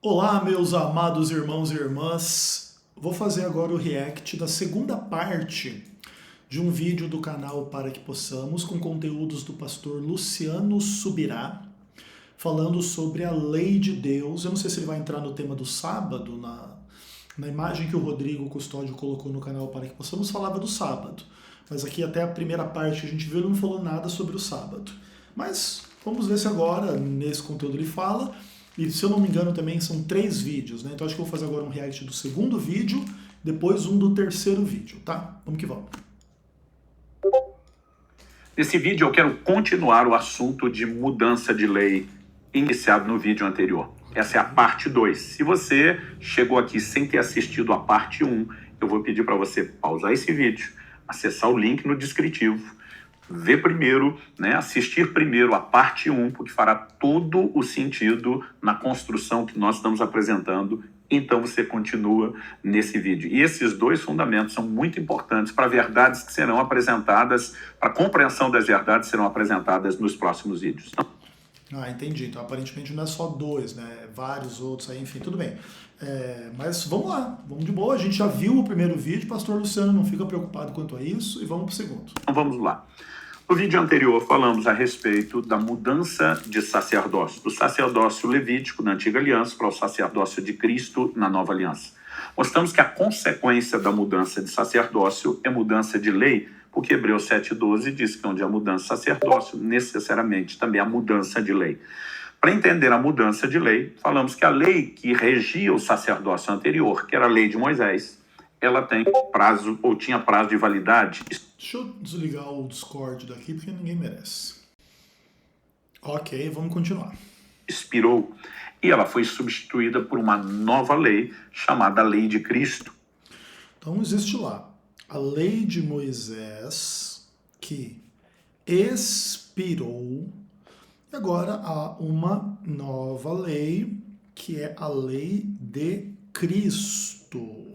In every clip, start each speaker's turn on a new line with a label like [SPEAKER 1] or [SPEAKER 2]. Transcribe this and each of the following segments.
[SPEAKER 1] Olá, meus amados irmãos e irmãs. Vou fazer agora o react da segunda parte de um vídeo do canal Para Que Possamos, com conteúdos do pastor Luciano Subirá, falando sobre a lei de Deus. Eu não sei se ele vai entrar no tema do sábado, na imagem que o Rodrigo Custódio colocou no canal Para Que Possamos, falava do sábado. Mas aqui até a primeira parte que a gente viu, ele não falou nada sobre o sábado. Mas vamos ver se agora, nesse conteúdo, ele fala. E se eu não me engano também são 3 vídeos, né? Então acho que eu vou fazer agora um react do segundo vídeo, depois um do terceiro vídeo, tá? Vamos que vamos.
[SPEAKER 2] Nesse vídeo eu quero continuar o assunto de mudança de lei iniciado no vídeo anterior. Essa é a parte 2. Se você chegou aqui sem ter assistido a parte 1, eu vou pedir para você pausar esse vídeo, acessar o link no descritivo, ver primeiro, assistir primeiro a parte 1, porque fará todo o sentido na construção que nós estamos apresentando. Então você continua nesse vídeo. E esses 2 fundamentos são muito importantes para verdades que serão apresentadas, para a compreensão das verdades que serão apresentadas nos próximos vídeos.
[SPEAKER 1] Entendi. Então aparentemente não é só 2, né? Vários outros aí, enfim, tudo bem. Mas vamos lá, vamos de boa. A gente já viu o primeiro vídeo, pastor Luciano não fica preocupado quanto a isso, e vamos para o segundo.
[SPEAKER 2] Então vamos lá. No vídeo anterior falamos a respeito da mudança de sacerdócio, do sacerdócio levítico na Antiga Aliança para o sacerdócio de Cristo na Nova Aliança. Mostramos que a consequência da mudança de sacerdócio é mudança de lei, porque Hebreus 7,12 diz que onde há mudança de sacerdócio, necessariamente também há mudança de lei. Para entender a mudança de lei, falamos que a lei que regia o sacerdócio anterior, que era a lei de Moisés, ela tem prazo, ou tinha prazo de validade.
[SPEAKER 1] Deixa eu desligar o Discord daqui, porque ninguém merece. Ok, vamos continuar.
[SPEAKER 2] Expirou, e ela foi substituída por uma nova lei, chamada Lei de Cristo.
[SPEAKER 1] Então existe lá a lei de Moisés, que expirou, e agora há uma nova lei, que é a lei de Cristo.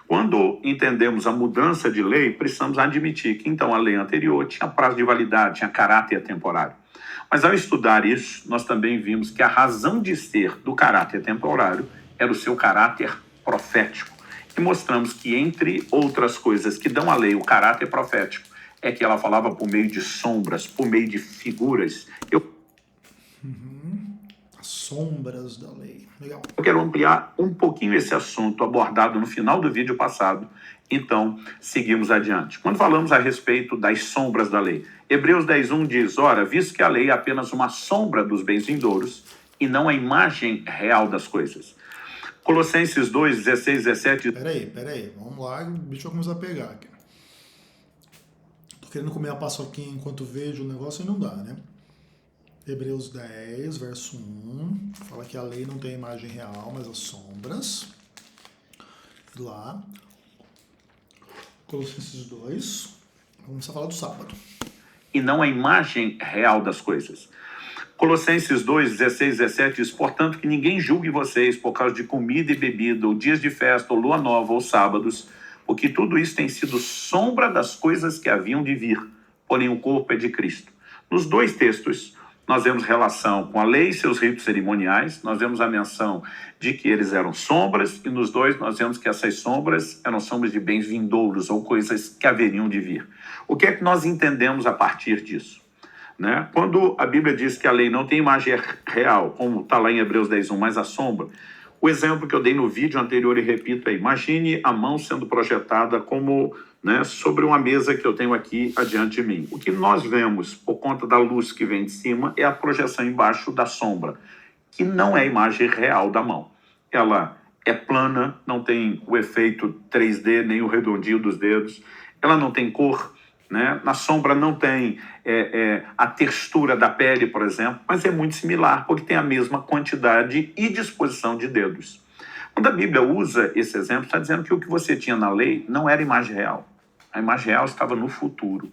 [SPEAKER 2] Quando entendemos a mudança de lei, precisamos admitir que então a lei anterior tinha prazo de validade, tinha caráter temporário. Mas ao estudar isso, nós também vimos que a razão de ser do caráter temporário era o seu caráter profético. E mostramos que, entre outras coisas que dão à lei o caráter profético, é que ela falava por meio de sombras, por meio de figuras.
[SPEAKER 1] As sombras da lei. Legal.
[SPEAKER 2] Eu quero ampliar um pouquinho esse assunto abordado no final do vídeo passado, então seguimos adiante. Quando falamos a respeito das sombras da lei, Hebreus 10:1 diz: ora, visto que a lei é apenas uma sombra dos bens vindouros e não a imagem real das coisas. Colossenses 2:16-17.
[SPEAKER 1] Peraí, vamos lá, o bicho vai começar a pegar aqui. Tô querendo comer a paçoquinha enquanto vejo o negócio e não dá, né? Hebreus 10, verso 1, fala que a lei não tem imagem real, mas as sombras. Lá. Colossenses 2, vamos começar a falar do sábado.
[SPEAKER 2] E não a imagem real das coisas. Colossenses 2:16-17 diz: portanto, que ninguém julgue vocês por causa de comida e bebida, ou dias de festa, ou lua nova, ou sábados, porque tudo isso tem sido sombra das coisas que haviam de vir, porém o corpo é de Cristo. Nos 2 textos, nós vemos relação com a lei e seus ritos cerimoniais, nós vemos a menção de que eles eram sombras, e nos 2 nós vemos que essas sombras eram sombras de bens vindouros, ou coisas que haveriam de vir. O que é que nós entendemos a partir disso? Quando a Bíblia diz que a lei não tem imagem real, como está lá em Hebreus 10:1, mas a sombra, o exemplo que eu dei no vídeo anterior e repito é: imagine a mão sendo projetada como sobre uma mesa que eu tenho aqui adiante de mim. O que nós vemos, por conta da luz que vem de cima, é a projeção embaixo da sombra, que não é a imagem real da mão. Ela é plana, não tem o efeito 3D, nem o redondinho dos dedos, ela não tem cor, na sombra não tem a textura da pele, por exemplo, mas é muito similar, porque tem a mesma quantidade e disposição de dedos. Quando a Bíblia usa esse exemplo, está dizendo que o que você tinha na lei não era imagem real. A imagem real estava no futuro.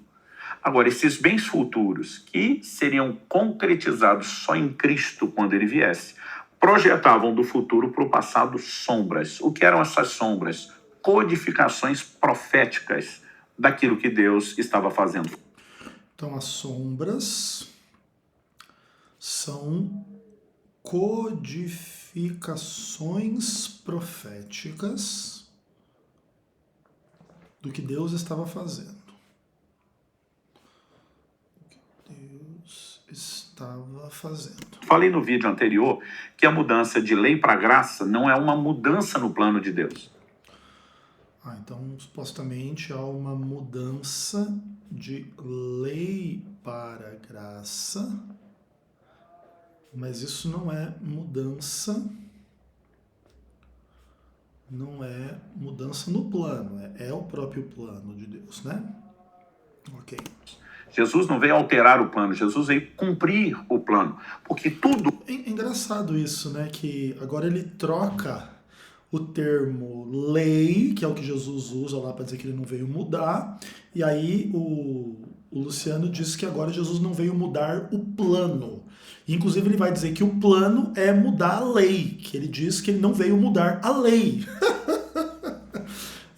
[SPEAKER 2] Agora, esses bens futuros, que seriam concretizados só em Cristo quando ele viesse, projetavam do futuro para o passado sombras. O que eram essas sombras? Codificações proféticas daquilo que Deus estava fazendo.
[SPEAKER 1] Então, as sombras são codificações Indicações proféticas do que Deus estava fazendo. O que Deus estava fazendo.
[SPEAKER 2] Falei no vídeo anterior que a mudança de lei para graça não é uma mudança no plano de Deus.
[SPEAKER 1] Então, supostamente, há uma mudança de lei para graça, mas isso não é mudança no plano, é o próprio plano de Deus, né? Ok.
[SPEAKER 2] Jesus não veio alterar o plano, Jesus veio cumprir o plano, porque tudo...
[SPEAKER 1] É engraçado isso, né? Que agora ele troca o termo lei, que é o que Jesus usa lá para dizer que ele não veio mudar, e aí o Luciano diz que agora Jesus não veio mudar o plano. Inclusive ele vai dizer que o plano é mudar a lei, que ele diz que ele não veio mudar a lei.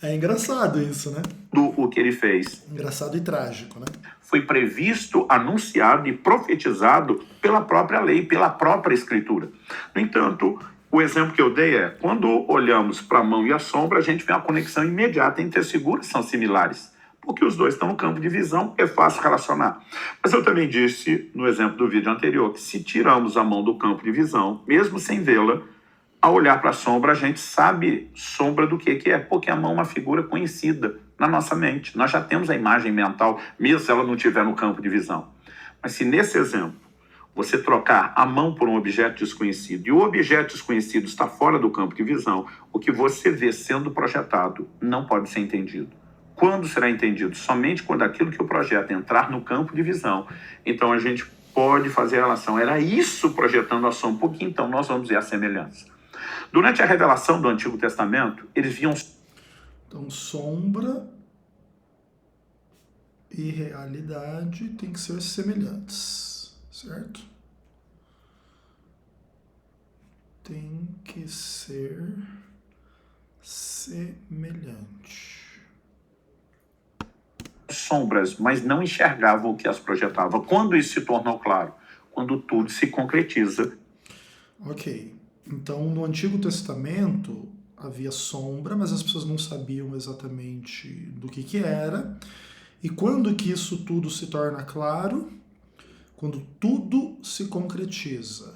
[SPEAKER 1] É engraçado isso, né?
[SPEAKER 2] O que ele fez.
[SPEAKER 1] Engraçado e trágico, né?
[SPEAKER 2] Foi previsto, anunciado e profetizado pela própria lei, pela própria escritura. No entanto, o exemplo que eu dei é, quando olhamos para a mão e a sombra, a gente vê uma conexão imediata entre as figuras, são similares. Porque os dois estão no campo de visão, é fácil relacionar. Mas eu também disse, no exemplo do vídeo anterior, que se tiramos a mão do campo de visão, mesmo sem vê-la, ao olhar para a sombra, a gente sabe sombra do que é, porque a mão é uma figura conhecida na nossa mente. Nós já temos a imagem mental, mesmo se ela não estiver no campo de visão. Mas se nesse exemplo, você trocar a mão por um objeto desconhecido e o objeto desconhecido está fora do campo de visão, o que você vê sendo projetado não pode ser entendido. Quando será entendido? Somente quando aquilo que o projeta entrar no campo de visão. Então a gente pode fazer a relação. Era isso projetando a sombra, porque então nós vamos ver a semelhança. Durante a revelação do Antigo Testamento, eles viam...
[SPEAKER 1] Então, sombra e realidade têm que ser semelhantes, certo? Tem que ser semelhante.
[SPEAKER 2] Sombras, mas não enxergavam o que as projetava. Quando isso se tornou claro? Quando tudo se concretiza.
[SPEAKER 1] Ok. Então, no Antigo Testamento havia sombra, mas as pessoas não sabiam exatamente do que era. E quando que isso tudo se torna claro? Quando tudo se concretiza.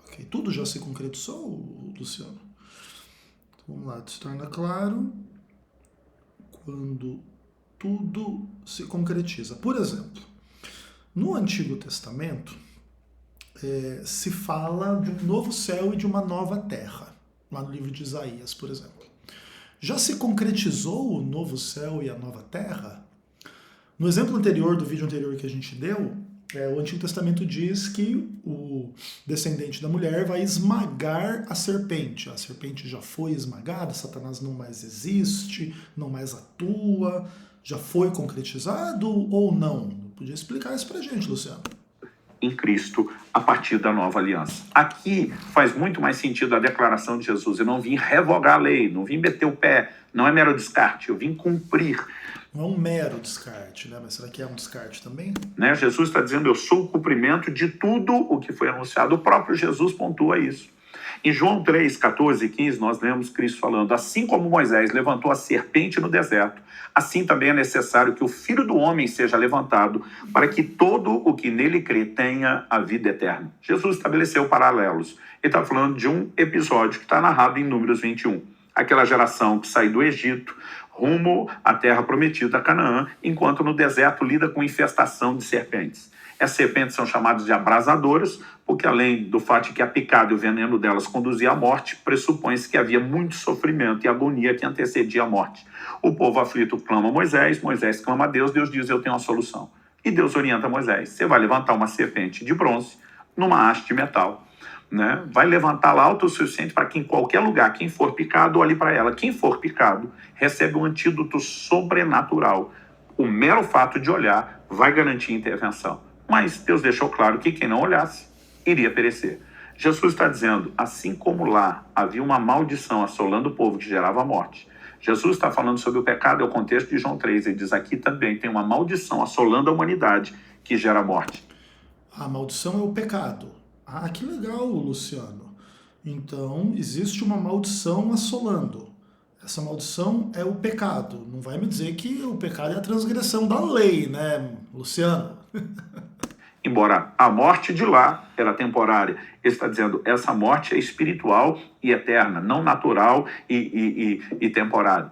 [SPEAKER 1] Ok, tudo já se concretizou, Luciano? Então, vamos lá, se torna claro quando tudo se concretiza. Por exemplo, no Antigo Testamento, se fala de um novo céu e de uma nova terra, lá no livro de Isaías, por exemplo. Já se concretizou o novo céu e a nova terra? No exemplo anterior, do vídeo anterior que a gente deu, o Antigo Testamento diz que o descendente da mulher vai esmagar a serpente. A serpente já foi esmagada, Satanás não mais existe, não mais atua, já foi concretizado ou não? Podia explicar isso pra gente, Luciano.
[SPEAKER 2] Em Cristo, a partir da nova aliança. Aqui faz muito mais sentido a declaração de Jesus. Eu não vim revogar a lei, não vim meter o pé, não é mero descarte, eu vim cumprir.
[SPEAKER 1] Não é um mero descarte, né? Mas será que é um descarte também?
[SPEAKER 2] Né? Jesus está dizendo, eu sou o cumprimento de tudo o que foi anunciado. O próprio Jesus pontua isso. Em João 3, 14 e 15, nós lemos Cristo falando, assim como Moisés levantou a serpente no deserto, assim também é necessário que o Filho do Homem seja levantado, para que todo o que nele crê tenha a vida eterna. Jesus estabeleceu paralelos. Ele está falando de um episódio que está narrado em Números 21. Aquela geração que sai do Egito, rumo à terra prometida, a Canaã, enquanto no deserto lida com infestação de serpentes. As serpentes são chamadas de abrasadoras, porque além do fato de que a picada e o veneno delas conduzia à morte, pressupõe-se que havia muito sofrimento e agonia que antecedia a morte. O povo aflito clama a Moisés, Moisés clama a Deus, Deus diz, eu tenho uma solução. E Deus orienta Moisés, você vai levantar uma serpente de bronze numa haste de metal, né? Vai levantá-la alto o suficiente para que em qualquer lugar, quem for picado, olhe para ela. Quem for picado, recebe um antídoto sobrenatural. O mero fato de olhar vai garantir intervenção. Mas Deus deixou claro que quem não olhasse iria perecer. Jesus está dizendo, assim como lá havia uma maldição assolando o povo que gerava a morte, Jesus está falando sobre o pecado, é o contexto de João 3, ele diz aqui também tem uma maldição assolando a humanidade que gera a morte.
[SPEAKER 1] A maldição é o pecado. Ah, que legal, Luciano. Então, existe uma maldição assolando. Essa maldição é o pecado. Não vai me dizer que o pecado é a transgressão da lei, né, Luciano?
[SPEAKER 2] Embora a morte de lá era temporária, ele está dizendo essa morte é espiritual e eterna, não natural e temporária.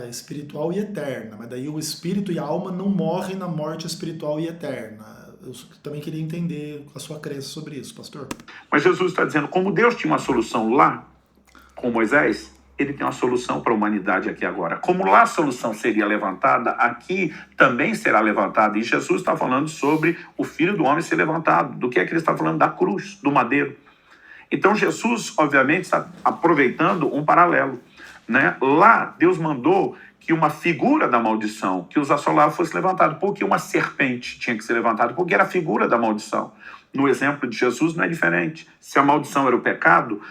[SPEAKER 1] É espiritual e eterna, mas daí o espírito e a alma não morrem na morte espiritual e eterna. Eu também queria entender a sua crença sobre isso, pastor.
[SPEAKER 2] Mas Jesus está dizendo, como Deus tinha uma solução lá com Moisés, ele tem uma solução para a humanidade aqui agora. Como lá a solução seria levantada, aqui também será levantada. E Jesus está falando sobre o Filho do Homem ser levantado. Do que é que ele está falando? Da cruz, do madeiro. Então Jesus, obviamente, está aproveitando um paralelo, né? Lá, Deus mandou que uma figura da maldição que os assolava fosse levantada. Por que uma serpente tinha que ser levantada? Porque era a figura da maldição. No exemplo de Jesus não é diferente. Se a maldição era o pecado,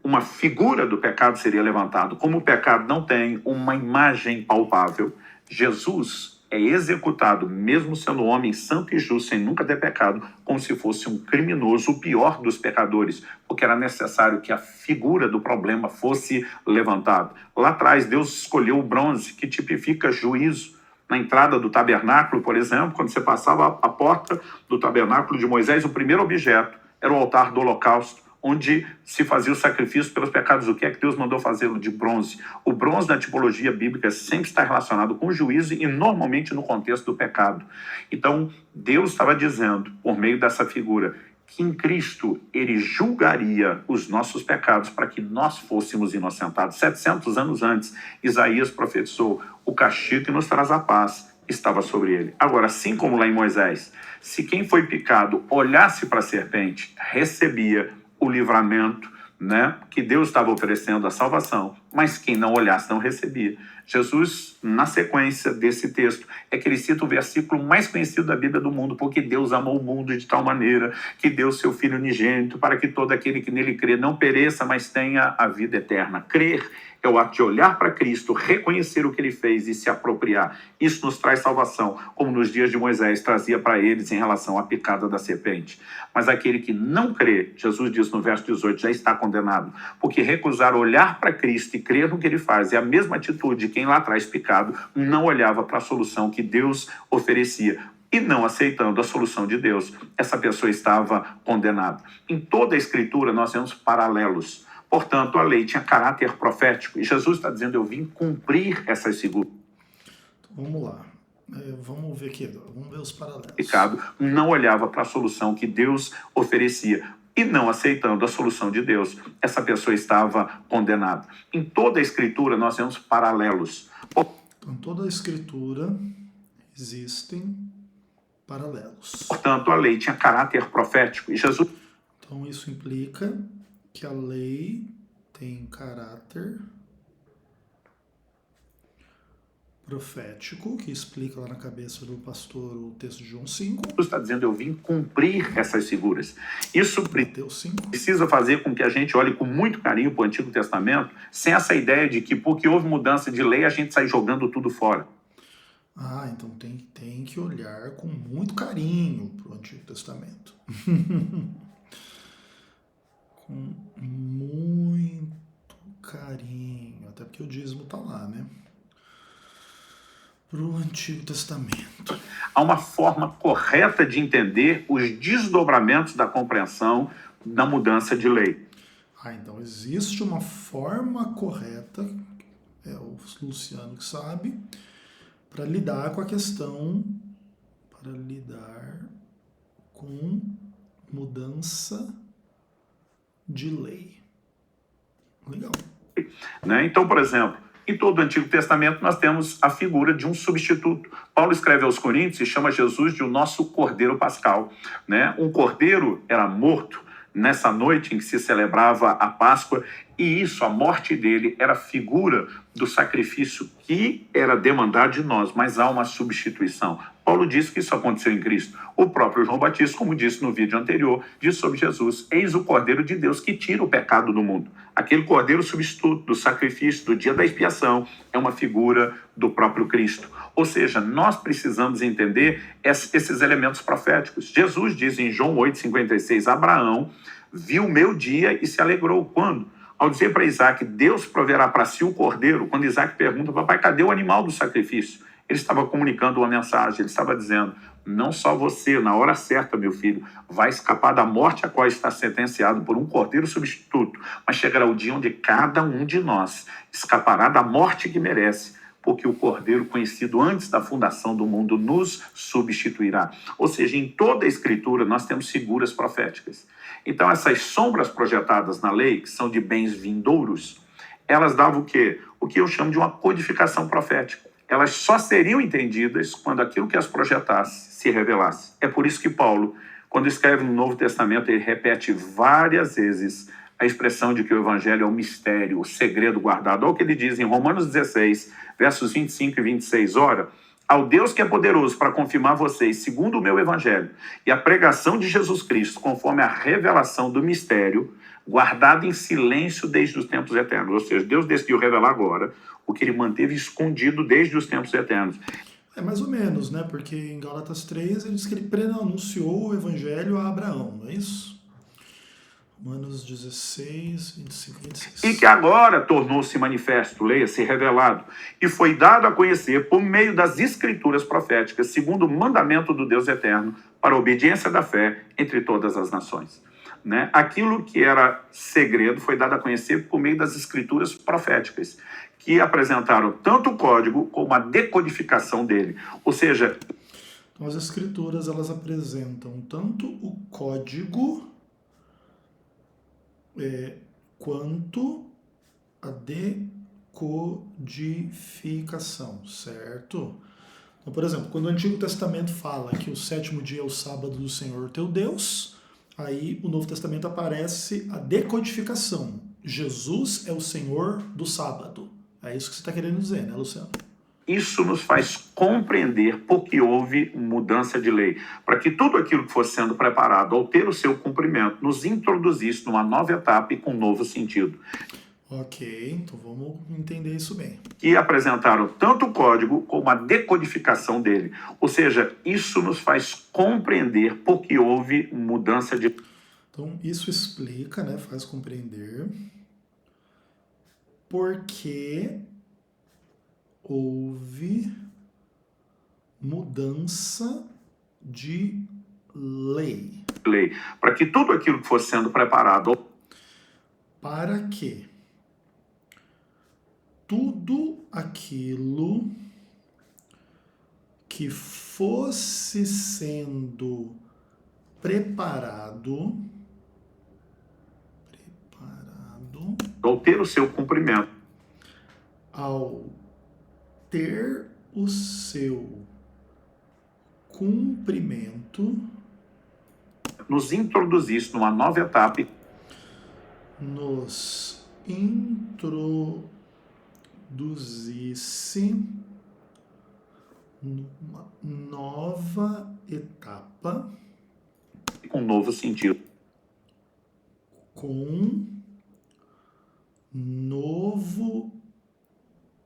[SPEAKER 2] uma figura do pecado seria levantado. Como o pecado não tem uma imagem palpável, Jesus é executado, mesmo sendo homem santo e justo, sem nunca ter pecado, como se fosse um criminoso, o pior dos pecadores, porque era necessário que a figura do problema fosse levantada. Lá atrás, Deus escolheu o bronze, que tipifica juízo. Na entrada do tabernáculo, por exemplo, quando você passava a porta do tabernáculo de Moisés, o primeiro objeto era o altar do holocausto, onde se fazia o sacrifício pelos pecados. O que é que Deus mandou fazê-lo? De bronze. O bronze na tipologia bíblica sempre está relacionado com o juízo e normalmente no contexto do pecado. Então, Deus estava dizendo, por meio dessa figura, que em Cristo ele julgaria os nossos pecados para que nós fôssemos inocentados. 700 anos antes, Isaías profetizou, o castigo que nos traz a paz estava sobre ele. Agora, assim como lá em Moisés, se quem foi picado olhasse para a serpente, recebia o livramento, né, que Deus estava oferecendo a salvação, mas quem não olhasse não recebia. Jesus, na sequência desse texto, é que ele cita o versículo mais conhecido da Bíblia do mundo, porque Deus amou o mundo de tal maneira que deu seu Filho unigênito para que todo aquele que nele crê não pereça, mas tenha a vida eterna. Crer é o ato de olhar para Cristo, reconhecer o que ele fez e se apropriar. Isso nos traz salvação, como nos dias de Moisés trazia para eles em relação à picada da serpente. Mas aquele que não crê, Jesus diz no verso 18, já está condenado, porque recusar olhar para Cristo e crer no que ele faz é a mesma atitude de quem lá atrás picado não olhava para a solução que Deus oferecia. E não aceitando a solução de Deus, essa pessoa estava condenada. Em toda a Escritura nós temos paralelos. Portanto, a lei tinha caráter profético. E Jesus está dizendo, eu vim cumprir essas figuras.
[SPEAKER 1] Vamos lá. Vamos ver aqui. Vamos ver os paralelos.
[SPEAKER 2] Pecado não olhava para a solução que Deus oferecia. E não aceitando a solução de Deus, essa pessoa estava condenada. Em toda a Escritura nós temos paralelos.
[SPEAKER 1] Em toda a Escritura existem paralelos.
[SPEAKER 2] Portanto, a lei tinha caráter profético. E Jesus...
[SPEAKER 1] Então isso implica que a lei tem caráter profético, que explica lá na cabeça do pastor o texto de João 5.
[SPEAKER 2] Jesus está dizendo, eu vim cumprir essas figuras. Isso precisa fazer com que a gente olhe com muito carinho para o Antigo Testamento, sem essa ideia de que porque houve mudança de lei, a gente sai jogando tudo fora.
[SPEAKER 1] Então tem que olhar com muito carinho para o Antigo Testamento. Com muito carinho, até porque o dízimo está lá, né? Para o Antigo Testamento.
[SPEAKER 2] Há uma forma correta de entender os desdobramentos da compreensão da mudança de lei.
[SPEAKER 1] Então existe uma forma correta, é o Luciano que sabe, para lidar com a questão, para lidar com mudança de lei. Legal.
[SPEAKER 2] Né? Então, por exemplo, em todo o Antigo Testamento nós temos a figura de um substituto. Paulo escreve aos Coríntios e chama Jesus de o nosso Cordeiro Pascal. Né? Um cordeiro era morto nessa noite em que se celebrava a Páscoa, e isso, a morte dele, era figura do sacrifício que era demandado de nós, mas há uma substituição. Paulo diz que isso aconteceu em Cristo. O próprio João Batista, como disse no vídeo anterior, diz sobre Jesus, eis o Cordeiro de Deus que tira o pecado do mundo. Aquele Cordeiro substituto do sacrifício, do dia da expiação, é uma figura do próprio Cristo. Ou seja, nós precisamos entender esses elementos proféticos. Jesus diz em João 8,56, Abraão viu o meu dia e se alegrou. Quando? Ao dizer para Isaac, Deus proverá para si o cordeiro, quando Isaac pergunta, papai, cadê o animal do sacrifício? Ele estava comunicando uma mensagem, ele estava dizendo, não só você, na hora certa, meu filho, vai escapar da morte a qual está sentenciado por um cordeiro substituto, mas chegará o dia onde cada um de nós escapará da morte que merece, porque o cordeiro conhecido antes da fundação do mundo nos substituirá. Ou seja, em toda a escritura nós temos figuras proféticas. Então essas sombras projetadas na lei, que são de bens vindouros, elas davam o quê? O que eu chamo de uma codificação profética. Elas só seriam entendidas quando aquilo que as projetasse se revelasse. É por isso que Paulo, quando escreve no Novo Testamento, ele repete várias vezes a expressão de que o evangelho é um mistério, o segredo guardado. Olha o que ele diz em Romanos 16, versos 25 e 26. Ora, ao Deus que é poderoso para confirmar vocês, segundo o meu evangelho, e a pregação de Jesus Cristo, conforme a revelação do mistério, guardado em silêncio desde os tempos eternos. Ou seja, Deus decidiu revelar agora o que ele manteve escondido desde os tempos eternos.
[SPEAKER 1] É mais ou menos, né? Porque em Gálatas 3 ele diz que ele preanunciou o evangelho a Abraão, não é isso? Romanos 16, 25 e 26.
[SPEAKER 2] E que agora tornou-se manifesto, leia-se, revelado, e foi dado a conhecer por meio das escrituras proféticas, segundo o mandamento do Deus eterno, para a obediência da fé entre todas as nações. Né? Aquilo que era segredo foi dado a conhecer por meio das escrituras proféticas, que apresentaram tanto o código como a decodificação dele. Ou seja,
[SPEAKER 1] então as escrituras elas apresentam tanto o código quanto a decodificação, certo? Então, por exemplo, quando o Antigo Testamento fala que o sétimo dia é o sábado do Senhor teu Deus, aí o Novo Testamento aparece a decodificação. Jesus é o Senhor do sábado. É isso que você está querendo dizer, né, Luciano?
[SPEAKER 2] Isso nos faz compreender por que houve mudança de lei, para que tudo aquilo que fosse sendo preparado ao ter o seu cumprimento nos introduzisse numa nova etapa e com um novo sentido.
[SPEAKER 1] Ok, então vamos entender isso bem.
[SPEAKER 2] Que apresentaram tanto o código como a decodificação dele. Ou seja, isso nos faz compreender por que houve mudança de...
[SPEAKER 1] Então isso explica, né, faz compreender por que houve mudança de lei.
[SPEAKER 2] Para que tudo aquilo que fosse sendo preparado...
[SPEAKER 1] Para que tudo aquilo que fosse sendo preparado
[SPEAKER 2] ao ter o seu cumprimento,
[SPEAKER 1] ao ter o seu cumprimento,
[SPEAKER 2] nos introduzisse numa nova etapa,
[SPEAKER 1] nos introduzisse numa nova etapa
[SPEAKER 2] com um novo sentido.
[SPEAKER 1] Com novo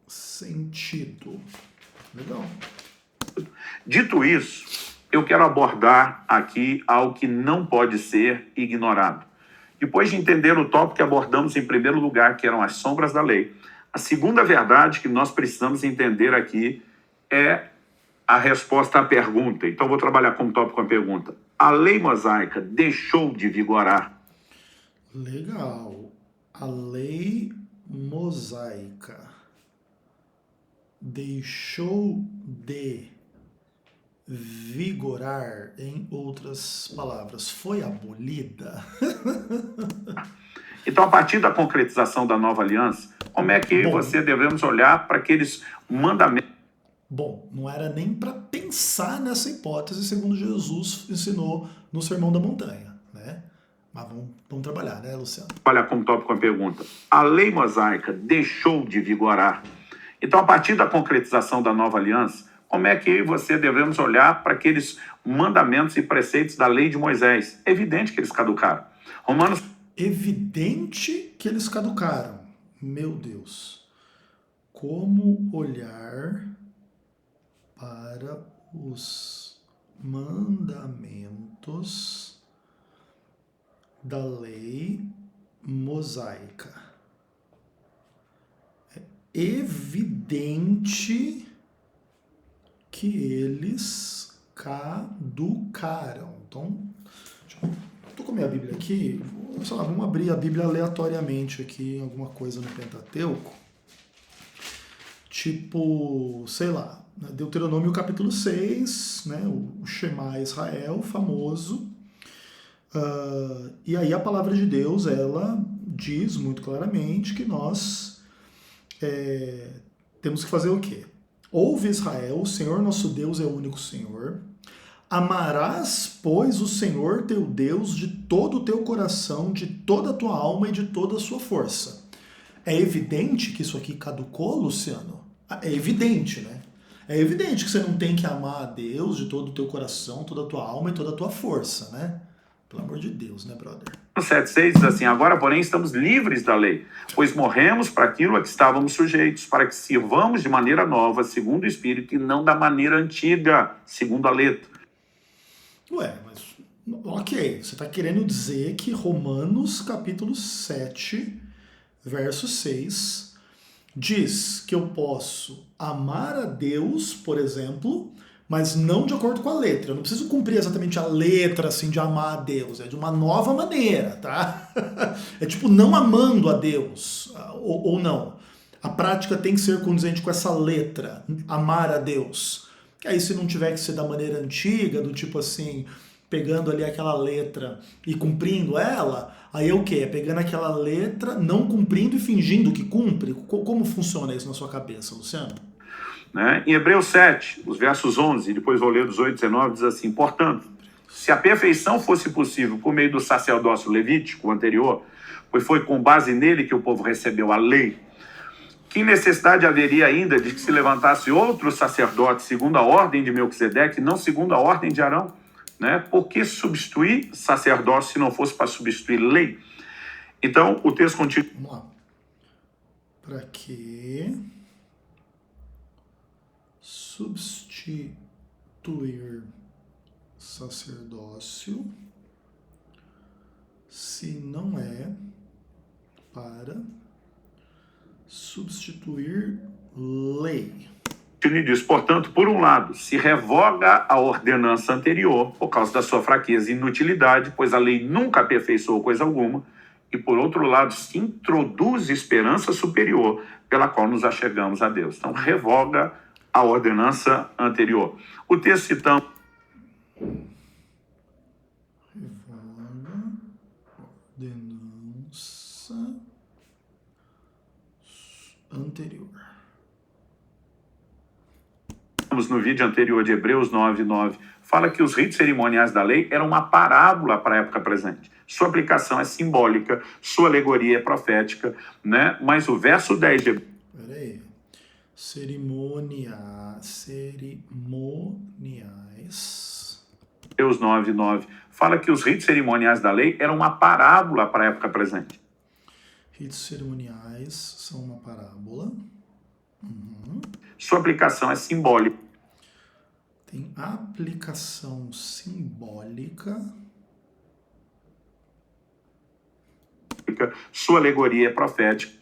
[SPEAKER 1] sentido. Legal.
[SPEAKER 2] Dito isso, eu quero abordar aqui algo que não pode ser ignorado. Depois de entender o tópico que abordamos em primeiro lugar, que eram as sombras da lei, a segunda verdade que nós precisamos entender aqui é a resposta à pergunta. Então, vou trabalhar como tópico com a pergunta. A lei mosaica deixou de vigorar?
[SPEAKER 1] Legal. A lei mosaica deixou de vigorar, em outras palavras, foi abolida?
[SPEAKER 2] Então, a partir da concretização da nova aliança, como é que devemos olhar para aqueles mandamentos?
[SPEAKER 1] Bom, não era nem para pensar nessa hipótese, segundo Jesus ensinou no Sermão da Montanha, né? Mas vamos trabalhar, né, Luciano?
[SPEAKER 2] Olha como tópico com a pergunta. A lei mosaica deixou de vigorar? Então, a partir da concretização da nova aliança, como é que devemos olhar para aqueles mandamentos e preceitos da lei de Moisés? É evidente que eles caducaram. Romanos...
[SPEAKER 1] Evidente que eles caducaram. Meu Deus. Como olhar para os mandamentos da lei mosaica. É evidente que eles caducaram. Então, estou com a minha Bíblia aqui, sei lá, vamos abrir a Bíblia aleatoriamente aqui, alguma coisa no Pentateuco. Tipo, sei lá, Deuteronômio capítulo 6, né, o Shema Israel, famoso. E aí a palavra de Deus, ela diz muito claramente que nós temos que fazer o quê? Ouve Israel, o Senhor nosso Deus é o único Senhor. Amarás, pois, o Senhor teu Deus de todo o teu coração, de toda a tua alma e de toda a sua força. É evidente que isso aqui caducou, Luciano? É evidente, né? É evidente que você não tem que amar a Deus de todo o teu coração, toda a tua alma e toda a tua força, né? Pelo amor de Deus, né, brother?
[SPEAKER 2] 7,6 diz assim: agora, porém, estamos livres da lei, pois morremos para aquilo a que estávamos sujeitos, para que sirvamos de maneira nova, segundo o Espírito, e não da maneira antiga, segundo a letra.
[SPEAKER 1] Ué, mas ok, você está querendo dizer que Romanos capítulo 7, verso 6, diz que eu posso amar a Deus, por exemplo, mas não de acordo com a letra. Eu não preciso cumprir exatamente a letra assim de amar a Deus, é de uma nova maneira, tá? É tipo não amando a Deus, ou não. A prática tem que ser condizente com essa letra, amar a Deus. Que aí se não tiver que ser da maneira antiga, do tipo assim, pegando ali aquela letra e cumprindo ela, aí é o quê? É pegando aquela letra, não cumprindo e fingindo que cumpre? Como funciona isso na sua cabeça, Luciano?
[SPEAKER 2] Né? Em Hebreus 7, os versos 11, e depois vou ler dos 8 e 19, diz assim: portanto, se a perfeição fosse possível por meio do sacerdócio levítico anterior, pois foi com base nele que o povo recebeu a lei, que necessidade haveria ainda de que se levantasse outro sacerdote segundo a ordem de Melquisedeque, não segundo a ordem de Arão? Né? Por que substituir sacerdócio se não fosse para substituir lei? Então, o texto continua.
[SPEAKER 1] Vamos lá. Para que substituir sacerdócio se não é para substituir lei?
[SPEAKER 2] Ele diz, portanto, por um lado, se revoga a ordenança anterior por causa da sua fraqueza e inutilidade, pois a lei nunca aperfeiçoou coisa alguma, e por outro lado, se introduz esperança superior pela qual nos achegamos a Deus. Então, revoga a ordenança anterior. O texto citando
[SPEAKER 1] revoga ordenança anterior.
[SPEAKER 2] No vídeo anterior de Hebreus 9:9, fala que os ritos cerimoniais da lei eram uma parábola para a época presente. Sua aplicação é simbólica, sua alegoria é profética, né? Mas o verso 10 de
[SPEAKER 1] Peraí. Cerimoniais.
[SPEAKER 2] Hebreus 9:9 fala que os ritos cerimoniais da lei eram uma parábola para a época presente.
[SPEAKER 1] Ritos cerimoniais são uma parábola.
[SPEAKER 2] Sua aplicação é simbólica.
[SPEAKER 1] Tem aplicação simbólica.
[SPEAKER 2] Sua alegoria é profética.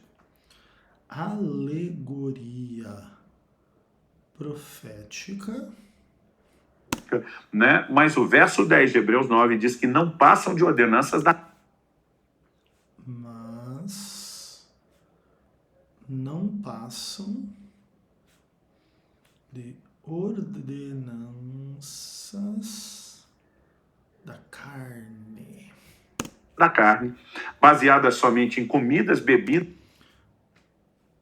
[SPEAKER 1] Alegoria profética.
[SPEAKER 2] Né? Mas o verso 10 de Hebreus 9 diz que não passam de ordenanças da...
[SPEAKER 1] Mas não passam de ordenanças da carne.
[SPEAKER 2] Da carne, baseadas somente em comidas, bebidas.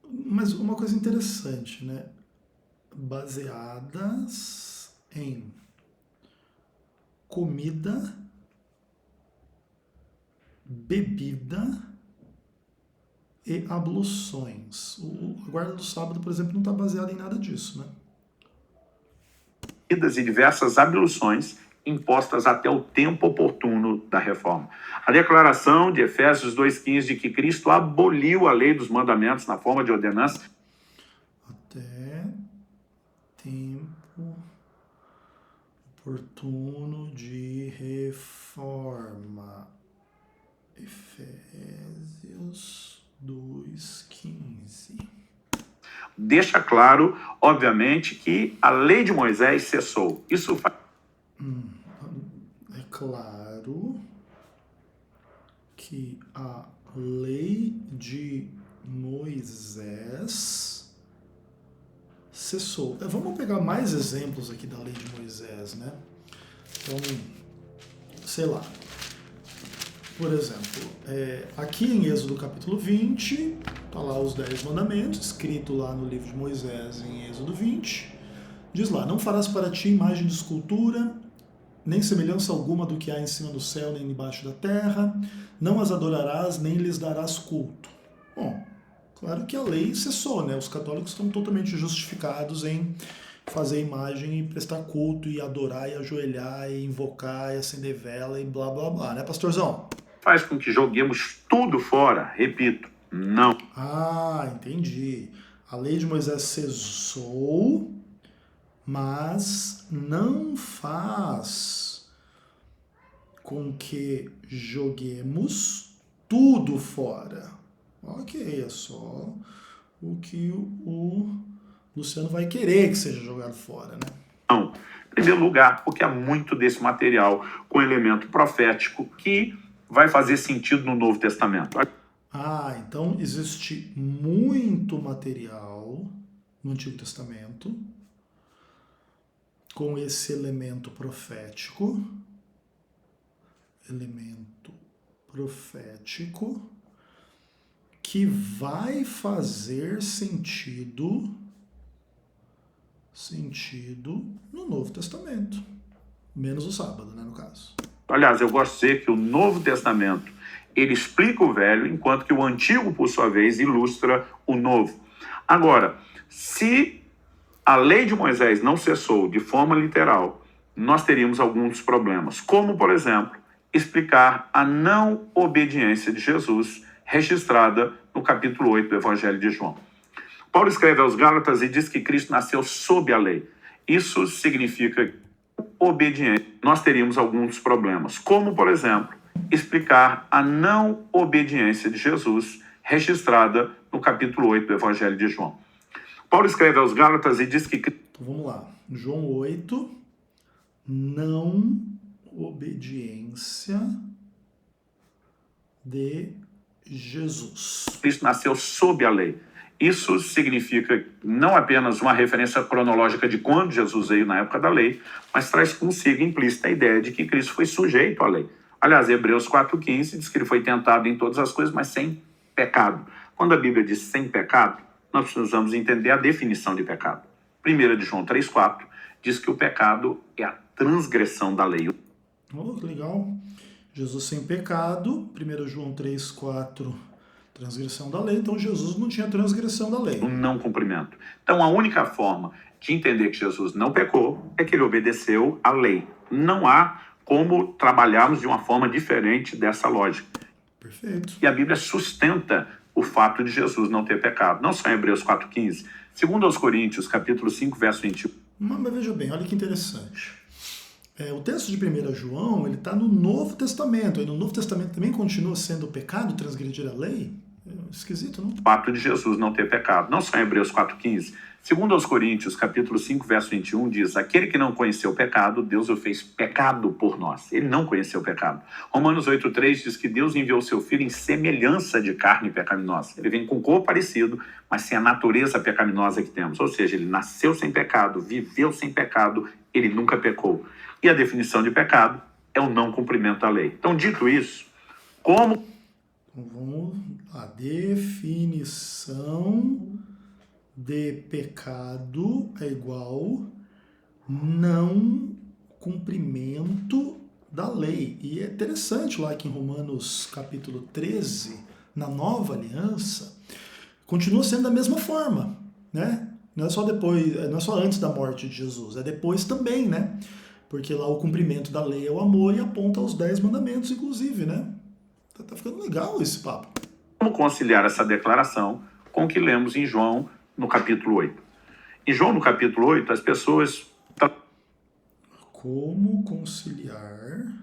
[SPEAKER 1] Mas uma coisa interessante, né? Baseadas em comida, bebida e abluções. A guarda do sábado, por exemplo, não está baseada em nada disso, né?
[SPEAKER 2] E diversas abluções impostas até o tempo oportuno da reforma. A declaração de Efésios 2,15 de que Cristo aboliu a lei dos mandamentos na forma de ordenança.
[SPEAKER 1] Até tempo oportuno de reforma. Efésios 2:15.
[SPEAKER 2] Deixa claro, obviamente, que a lei de Moisés cessou. Isso faz.
[SPEAKER 1] É claro que a lei de Moisés cessou. Vamos pegar mais exemplos aqui da lei de Moisés, né? Então, sei lá. Por exemplo, aqui em Êxodo capítulo 20, está lá os 10 mandamentos, escrito lá no livro de Moisés em Êxodo 20. Diz lá, não farás para ti imagem de escultura, nem semelhança alguma do que há em cima do céu, nem embaixo da terra, não as adorarás, nem lhes darás culto. Bom, claro que a lei cessou, né? Os católicos estão totalmente justificados em fazer imagem e prestar culto, e adorar, e ajoelhar, e invocar, e acender vela, e blá blá blá, né, pastorzão?
[SPEAKER 2] Faz com que joguemos tudo fora, repito, não.
[SPEAKER 1] Ah, entendi. A lei de Moisés cessou, mas não faz com que joguemos tudo fora. Ok, é só o que o Luciano vai querer que seja jogado fora, né?
[SPEAKER 2] Não. Em primeiro lugar, porque há muito desse material com elemento profético que vai fazer sentido no Novo Testamento.
[SPEAKER 1] Ah, então existe muito material no Antigo Testamento com esse elemento profético, que vai fazer sentido no Novo Testamento, menos o sábado, né, no caso.
[SPEAKER 2] Aliás, eu gosto de dizer que o Novo Testamento ele explica o Velho, enquanto que o Antigo, por sua vez, ilustra o Novo. Agora, se a lei de Moisés não cessou de forma literal, nós teríamos alguns problemas, como, por exemplo, explicar a não obediência de Jesus, registrada no capítulo 8 do Evangelho de João. Paulo escreve aos Gálatas e diz que Cristo nasceu sob a lei. Isso significa obediência. Nós teríamos alguns problemas, como, por exemplo, explicar a não obediência de Jesus, registrada no capítulo 8 do Evangelho de João. Paulo escreve aos Gálatas e diz que...
[SPEAKER 1] Então vamos lá. João 8, não obediência de Jesus.
[SPEAKER 2] Cristo nasceu sob a lei. Isso significa não apenas uma referência cronológica de quando Jesus veio na época da lei, mas traz consigo implícita a ideia de que Cristo foi sujeito à lei. Aliás, Hebreus 4,15 diz que ele foi tentado em todas as coisas, mas sem pecado. Quando a Bíblia diz sem pecado, nós precisamos entender a definição de pecado. 1 de João 3,4 diz que o pecado é a transgressão da lei.
[SPEAKER 1] Oh, que legal. Jesus sem pecado, 1 João 3,4, transgressão da lei. Então Jesus não tinha transgressão da lei.
[SPEAKER 2] O não cumprimento. Então a única forma de entender que Jesus não pecou é que ele obedeceu à lei. Não há como trabalharmos de uma forma diferente dessa lógica.
[SPEAKER 1] Perfeito.
[SPEAKER 2] E a Bíblia sustenta o fato de Jesus não ter pecado. Não só em Hebreus 4,15. Segundo aos Coríntios, capítulo 5, verso 21.
[SPEAKER 1] Mas veja bem, olha que interessante. O texto de 1 João, ele está no Novo Testamento. E no Novo Testamento também continua sendo pecado transgredir a lei? Esquisito, não?
[SPEAKER 2] O fato de Jesus não ter pecado. Não só em Hebreus 4,15. Segundo aos Coríntios, capítulo 5, verso 21, diz: aquele que não conheceu o pecado, Deus o fez pecado por nós. Ele não conheceu o pecado. Romanos 8,3 diz que Deus enviou seu Filho em semelhança de carne pecaminosa. Ele vem com corpo parecido, mas sem a natureza pecaminosa que temos. Ou seja, ele nasceu sem pecado, viveu sem pecado, ele nunca pecou. E a definição de pecado é o não cumprimento da lei. Então, dito isso, como...
[SPEAKER 1] Então, vamos à definição de pecado é igual não cumprimento da lei. E é interessante lá que em Romanos capítulo 13, na Nova Aliança, continua sendo da mesma forma, né? Não é só depois, não é só antes da morte de Jesus, é depois também, né? Porque lá o cumprimento da lei é o amor e aponta aos 10 mandamentos, inclusive, né? Tá ficando legal esse papo.
[SPEAKER 2] Como conciliar essa declaração com o que lemos em João, no capítulo 8? Em João, no capítulo 8, as pessoas...
[SPEAKER 1] Como conciliar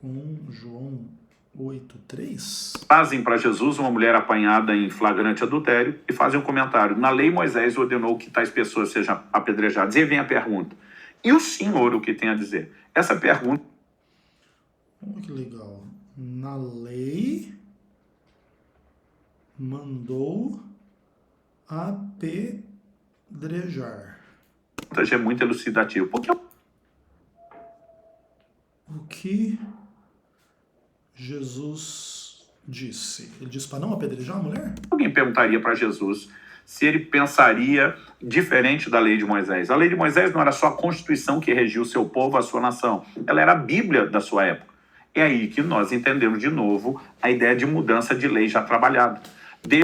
[SPEAKER 1] com João 8:3.
[SPEAKER 2] Trazem para Jesus uma mulher apanhada em flagrante adultério e fazem um comentário. Na lei, Moisés ordenou que tais pessoas sejam apedrejadas. E aí vem a pergunta. E o senhor o que tem a dizer? Essa pergunta...
[SPEAKER 1] Olha que legal. Na lei, mandou apedrejar.
[SPEAKER 2] é muito elucidativo. Porque
[SPEAKER 1] O que Jesus disse? Ele disse para não apedrejar a mulher?
[SPEAKER 2] alguém perguntaria para Jesus se ele pensaria diferente da lei de Moisés. A lei de Moisés não era só a Constituição que regia o seu povo, a sua nação. Ela era a Bíblia da sua época. É aí que nós entendemos de novo a ideia de mudança de lei já trabalhada.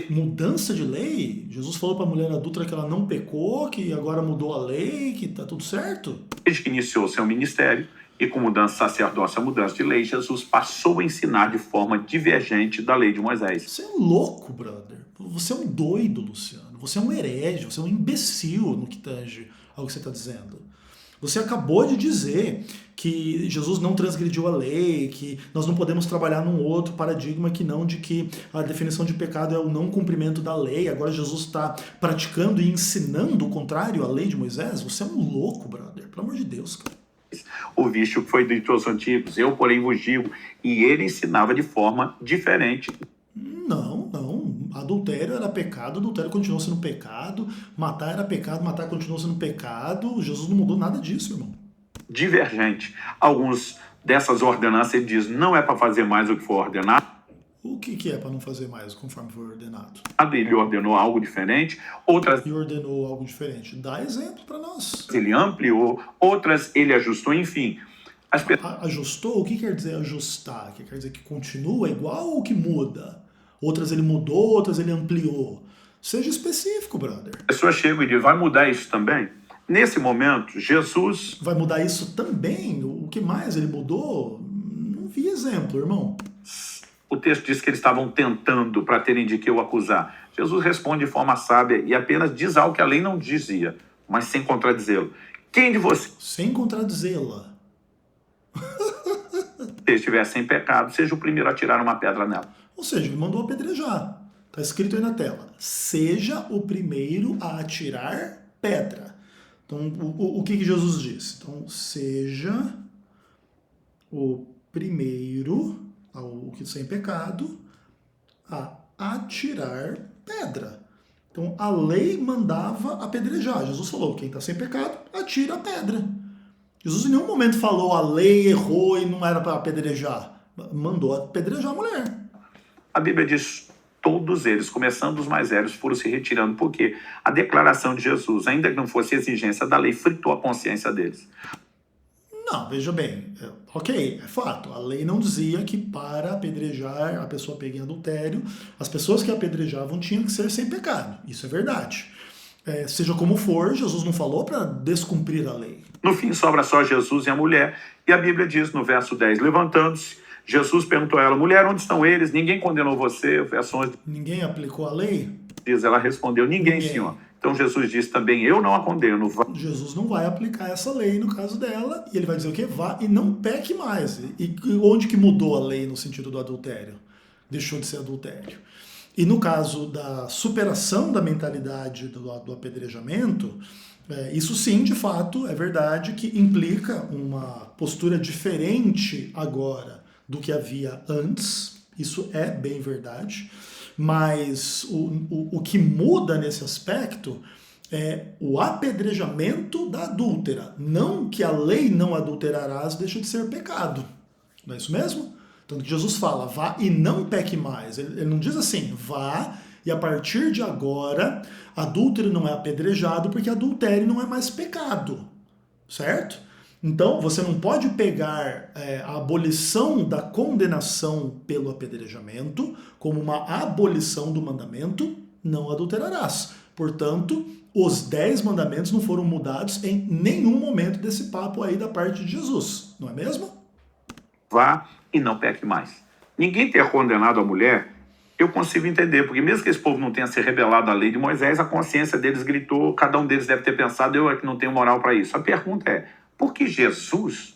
[SPEAKER 1] Mudança de lei? Jesus falou para a mulher adulta que ela não pecou, que agora mudou a lei, que tá tudo certo?
[SPEAKER 2] Desde que iniciou seu ministério, e com mudança de sacerdócio, a mudança de lei, Jesus passou a ensinar de forma divergente da lei de Moisés.
[SPEAKER 1] Você é louco, brother. Você é um doido, Luciano. Você é um herege, você é um imbecil no que tange ao que você está dizendo. Você acabou de dizer que Jesus não transgrediu a lei, que nós não podemos trabalhar num outro paradigma que não de que a definição de pecado é o não cumprimento da lei. Agora Jesus está praticando e ensinando o contrário à lei de Moisés. Você é um louco, brother. Pelo amor de Deus, cara.
[SPEAKER 2] Ouviste o que foi dito aos antigos, eu, porém, vos digo. E ele ensinava de forma diferente.
[SPEAKER 1] Não. Adultério era pecado, adultério continuou sendo pecado. Matar era pecado, matar continuou sendo pecado. Jesus não mudou nada disso, irmão.
[SPEAKER 2] Divergente. Alguns dessas ordenanças ele diz, não é para fazer mais o que for ordenado.
[SPEAKER 1] O que é para não fazer mais conforme foi ordenado?
[SPEAKER 2] Ele ordenou algo diferente, outras
[SPEAKER 1] E ordenou algo diferente. Dá exemplo para nós.
[SPEAKER 2] ele ampliou, outras ele ajustou, enfim.
[SPEAKER 1] Ajustou? O que quer dizer ajustar? Quer dizer que continua igual ou que muda? Outras ele mudou, outras ele ampliou. Seja específico, brother.
[SPEAKER 2] A pessoa chega e diz, vai mudar isso também? Nesse momento, Jesus...
[SPEAKER 1] Vai mudar isso também? O que mais ele mudou? Não vi exemplo, irmão.
[SPEAKER 2] O texto diz que eles estavam tentando para terem de que o acusar. Jesus responde de forma sábia e apenas diz algo que a lei não dizia, mas sem contradizê-lo. Quem de vocês...
[SPEAKER 1] Sem contradizê-la.
[SPEAKER 2] Se estiver sem pecado, seja o primeiro a tirar uma pedra nela.
[SPEAKER 1] Ou seja, ele mandou apedrejar. Está escrito aí na tela. Seja o primeiro a atirar pedra. Então, o que Jesus disse? Então, seja o primeiro, o que sem pecado, a atirar pedra. Então, a lei mandava apedrejar. Jesus falou, quem está sem pecado, atira a pedra. Jesus em nenhum momento falou, a lei errou e não era para apedrejar. Mandou apedrejar a mulher.
[SPEAKER 2] A Bíblia diz, todos eles, começando os mais velhos, foram se retirando, porque a declaração de Jesus, ainda que não fosse exigência da lei, fritou a consciência deles.
[SPEAKER 1] Não, veja bem, ok, é fato, a lei não dizia que para apedrejar a pessoa pega em adultério, as pessoas que apedrejavam tinham que ser sem pecado, isso é verdade. Seja como for, Jesus não falou para descumprir a lei.
[SPEAKER 2] No fim, sobra só Jesus e a mulher, e a Bíblia diz no verso 10, levantando-se, Jesus perguntou a ela, mulher, onde estão eles? Ninguém condenou você? O verso 11
[SPEAKER 1] Ninguém aplicou a lei?
[SPEAKER 2] diz, ela respondeu, ninguém, Senhor. Então Jesus disse também, eu não a condeno.
[SPEAKER 1] Jesus não vai aplicar essa lei no caso dela, e ele vai dizer o quê? Vá e não peque mais. E onde que mudou a lei no sentido do adultério? Deixou de ser adultério. E no caso da superação da mentalidade do apedrejamento, isso sim, de fato, é verdade que implica uma postura diferente agora do que havia antes, isso é bem verdade, mas o que muda nesse aspecto é o apedrejamento da adúltera, não que a lei não adulterarás deixa de ser pecado, não é isso mesmo? Tanto que Jesus fala, vá e não peque mais, ele não diz assim, vá e a partir de agora adúltero não é apedrejado porque adultério não é mais pecado, certo? Então, você não pode pegar a abolição da condenação pelo apedrejamento como uma abolição do mandamento, não adulterarás. Portanto, os 10 mandamentos não foram mudados em nenhum momento desse papo aí da parte de Jesus, não é mesmo?
[SPEAKER 2] Vá e não peque mais. Ninguém ter condenado a mulher, eu consigo entender, porque mesmo que esse povo não tenha se rebelado à lei de Moisés, a consciência deles gritou, cada um deles deve ter pensado, eu é que não tenho moral para isso. A pergunta é, por que Jesus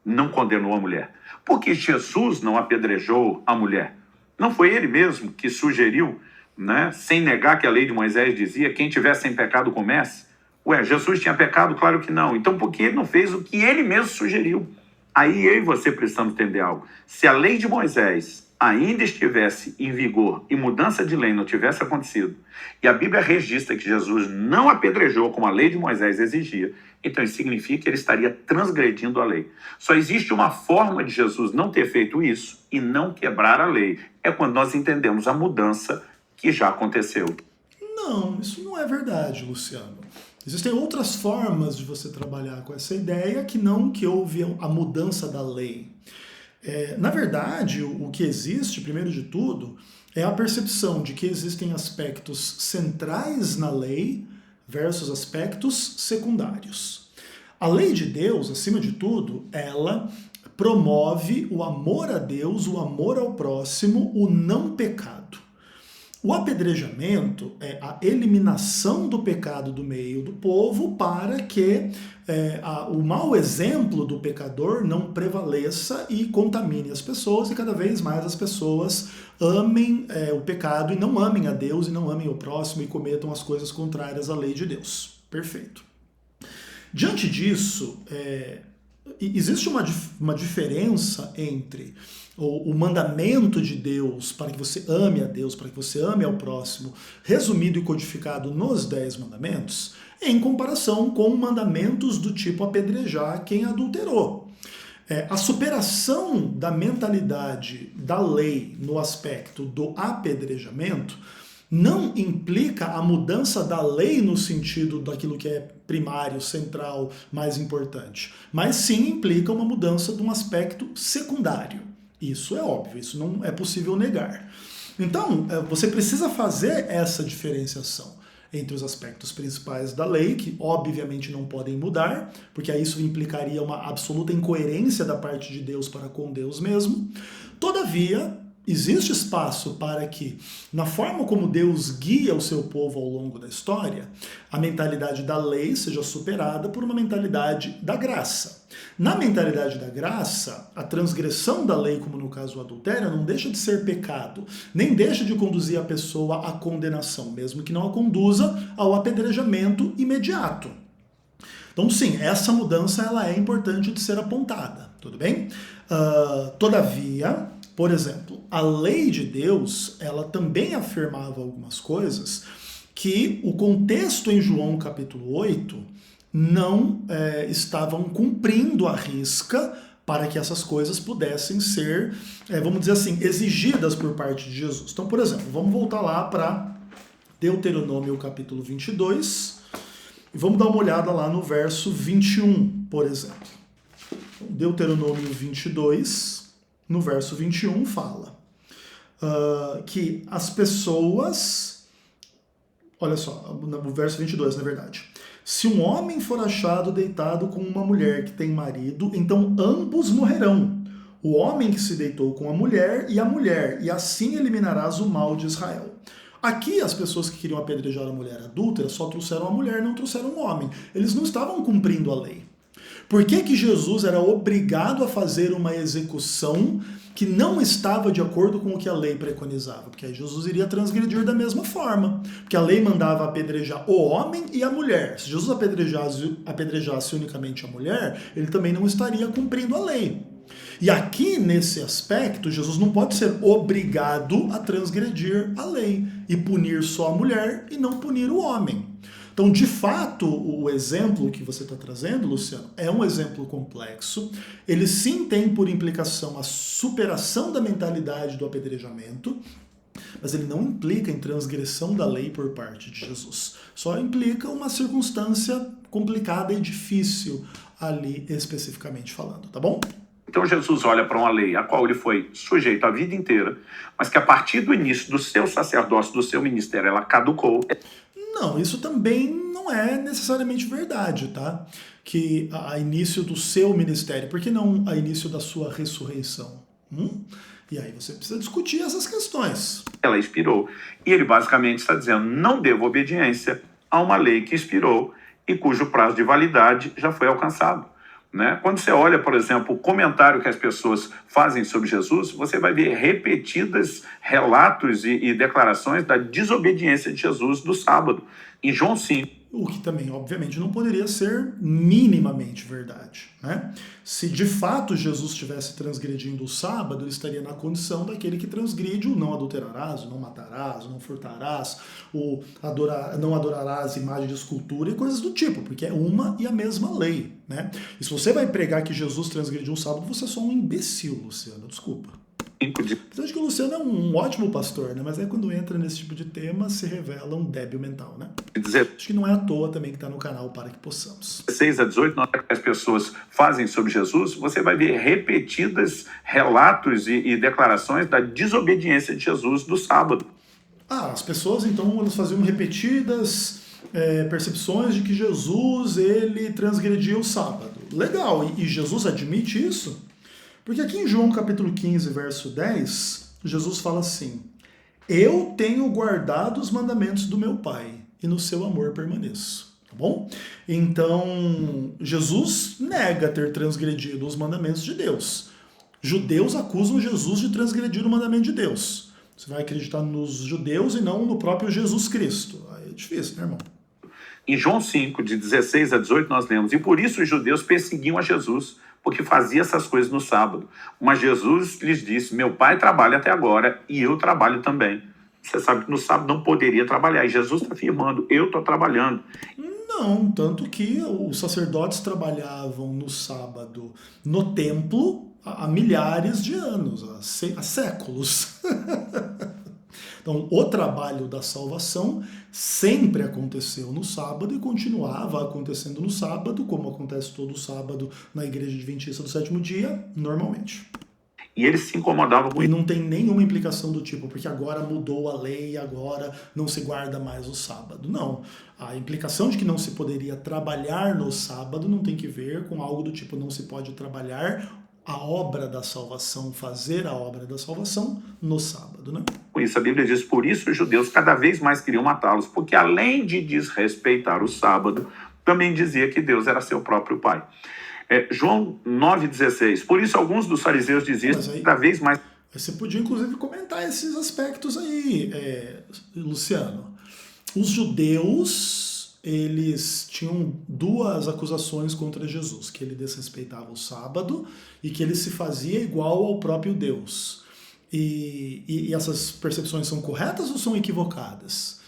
[SPEAKER 2] não condenou a mulher? Porque Jesus não apedrejou a mulher. Não foi ele mesmo que sugeriu, né, sem negar que a lei de Moisés dizia, quem tiver sem pecado comece? Ué, Jesus tinha pecado? Claro que não. Então por que ele não fez o que ele mesmo sugeriu? Aí eu e você precisamos entender algo. Se a lei de Moisés ainda estivesse em vigor e mudança de lei não tivesse acontecido, e a Bíblia registra que Jesus não apedrejou como a lei de Moisés exigia, então isso significa que ele estaria transgredindo a lei. Só existe uma forma de Jesus não ter feito isso e não quebrar a lei. É quando nós entendemos a mudança que já aconteceu.
[SPEAKER 1] Não, isso não é verdade, Luciano. Existem outras formas de você trabalhar com essa ideia que não que houve a mudança da lei. Na verdade, o que existe, primeiro de tudo, é a percepção de que existem aspectos centrais na lei versus aspectos secundários. A lei de Deus, acima de tudo, ela promove o amor a Deus, o amor ao próximo, o não pecado. O apedrejamento é a eliminação do pecado do meio do povo para que o mau exemplo do pecador não prevaleça e contamine as pessoas e cada vez mais as pessoas amem o pecado e não amem a Deus e não amem o próximo e cometam as coisas contrárias à lei de Deus. Perfeito. Diante disso, existe uma diferença entre o mandamento de Deus para que você ame a Deus, para que você ame ao próximo, resumido e codificado nos 10 mandamentos, em comparação com mandamentos do tipo apedrejar quem adulterou. A superação da mentalidade da lei no aspecto do apedrejamento não implica a mudança da lei no sentido daquilo que é primário, central, mais importante, mas sim implica uma mudança de um aspecto secundário. Isso é óbvio, isso não é possível negar. Então, você precisa fazer essa diferenciação entre os aspectos principais da lei, que obviamente não podem mudar, porque aí isso implicaria uma absoluta incoerência da parte de Deus para com Deus mesmo. Todavia, existe espaço para que, na forma como Deus guia o seu povo ao longo da história, a mentalidade da lei seja superada por uma mentalidade da graça. Na mentalidade da graça, a transgressão da lei, como no caso o adultério, não deixa de ser pecado, nem deixa de conduzir a pessoa à condenação, mesmo que não a conduza ao apedrejamento imediato. Então, sim, essa mudança ela é importante de ser apontada, tudo bem? Todavia, por exemplo, a lei de Deus, ela também afirmava algumas coisas que o contexto em João capítulo 8 não estavam cumprindo à risca para que essas coisas pudessem ser, vamos dizer assim, exigidas por parte de Jesus. Então, por exemplo, vamos voltar lá para Deuteronômio capítulo 22 e vamos dar uma olhada lá no verso 21, por exemplo. Deuteronômio 22, no verso 21, fala que as pessoas, olha só, no verso 22, na verdade, se um homem for achado deitado com uma mulher que tem marido, então ambos morrerão, o homem que se deitou com a mulher, e assim eliminarás o mal de Israel. Aqui as pessoas que queriam apedrejar a mulher adúltera só trouxeram a mulher, não trouxeram o homem. Eles não estavam cumprindo a lei. Por que que Jesus era obrigado a fazer uma execução que não estava de acordo com o que a lei preconizava? Porque aí Jesus iria transgredir da mesma forma. Porque a lei mandava apedrejar o homem e a mulher. Se Jesus apedrejasse unicamente a mulher, ele também não estaria cumprindo a lei. E aqui, nesse aspecto, Jesus não pode ser obrigado a transgredir a lei e punir só a mulher e não punir o homem. Então, de fato, o exemplo que você está trazendo, Luciano, é um exemplo complexo. Ele sim tem por implicação a superação da mentalidade do apedrejamento, mas ele não implica em transgressão da lei por parte de Jesus. Só implica uma circunstância complicada e difícil ali especificamente falando, tá bom?
[SPEAKER 2] Então Jesus olha para uma lei a qual ele foi sujeito a vida inteira, mas que a partir do início do seu sacerdócio, do seu ministério, ela caducou.
[SPEAKER 1] Não, isso também não é necessariamente verdade, tá? Que a início do seu ministério, por que não a início da sua ressurreição? E aí você precisa discutir essas questões.
[SPEAKER 2] Ela expirou. E ele basicamente está dizendo, não devo obediência a uma lei que expirou e cujo prazo de validade já foi alcançado. né? Quando você olha, por exemplo, o comentário que as pessoas fazem sobre Jesus, você vai ver repetidas relatos e declarações da desobediência de Jesus do sábado. Em João 5,
[SPEAKER 1] O que também, obviamente, não poderia ser minimamente verdade, né? Se de fato Jesus estivesse transgredindo o sábado, ele estaria na condição daquele que transgride o não adulterarás, o não matarás, o não furtarás, não adorarás imagem de escultura e coisas do tipo, porque é uma e a mesma lei, né? E se você vai pregar que Jesus transgrediu o sábado, você é só um imbecil, Luciano, desculpa. Apesar de que o Luciano é um ótimo pastor, né? Mas aí quando entra nesse tipo de tema, se revela um débil mental, né? Acho que não é à toa também que está no canal Para Que Possamos.
[SPEAKER 2] 16 a 18, na hora que as pessoas fazem sobre Jesus, você vai ver repetidas relatos e declarações da desobediência de Jesus do sábado.
[SPEAKER 1] As pessoas então elas faziam repetidas percepções de que Jesus ele transgrediu o sábado. Legal, e Jesus admite isso? Porque aqui em João capítulo 15, verso 10, Jesus fala assim: eu tenho guardado os mandamentos do meu Pai, e no seu amor permaneço. Tá bom? Então, Jesus nega ter transgredido os mandamentos de Deus. Judeus acusam Jesus de transgredir o mandamento de Deus. Você vai acreditar nos judeus e não no próprio Jesus Cristo. Aí é difícil, né, irmão?
[SPEAKER 2] Em João 5, de 16 a 18, nós lemos: e por isso os judeus perseguiam a Jesus, porque fazia essas coisas no sábado. Mas Jesus lhes disse: meu pai trabalha até agora e eu trabalho também. Você sabe que no sábado não poderia trabalhar. E Jesus está afirmando: eu estou trabalhando.
[SPEAKER 1] Não, tanto que os sacerdotes trabalhavam no sábado no templo há milhares de anos, há séculos. Então, o trabalho da salvação sempre aconteceu no sábado e continuava acontecendo no sábado, como acontece todo sábado na Igreja Adventista do Sétimo Dia, normalmente.
[SPEAKER 2] E eles se incomodavam com
[SPEAKER 1] E
[SPEAKER 2] isso.
[SPEAKER 1] não tem nenhuma implicação do tipo, porque agora mudou a lei, agora não se guarda mais o sábado. Não. A implicação de que não se poderia trabalhar no sábado não tem que ver com algo do tipo, não se pode trabalhar a obra da salvação, fazer a obra da salvação no sábado, né?
[SPEAKER 2] Com isso, a Bíblia diz: por isso os judeus cada vez mais queriam matá-los, porque além de desrespeitar o sábado, também dizia que Deus era seu próprio Pai. João 9,16. Por isso alguns dos fariseus diziam cada vez mais...
[SPEAKER 1] Você podia, inclusive, comentar esses aspectos aí, Luciano. Os judeus, eles tinham duas acusações contra Jesus, que ele desrespeitava o sábado e que ele se fazia igual ao próprio Deus. E essas percepções são corretas ou são equivocadas?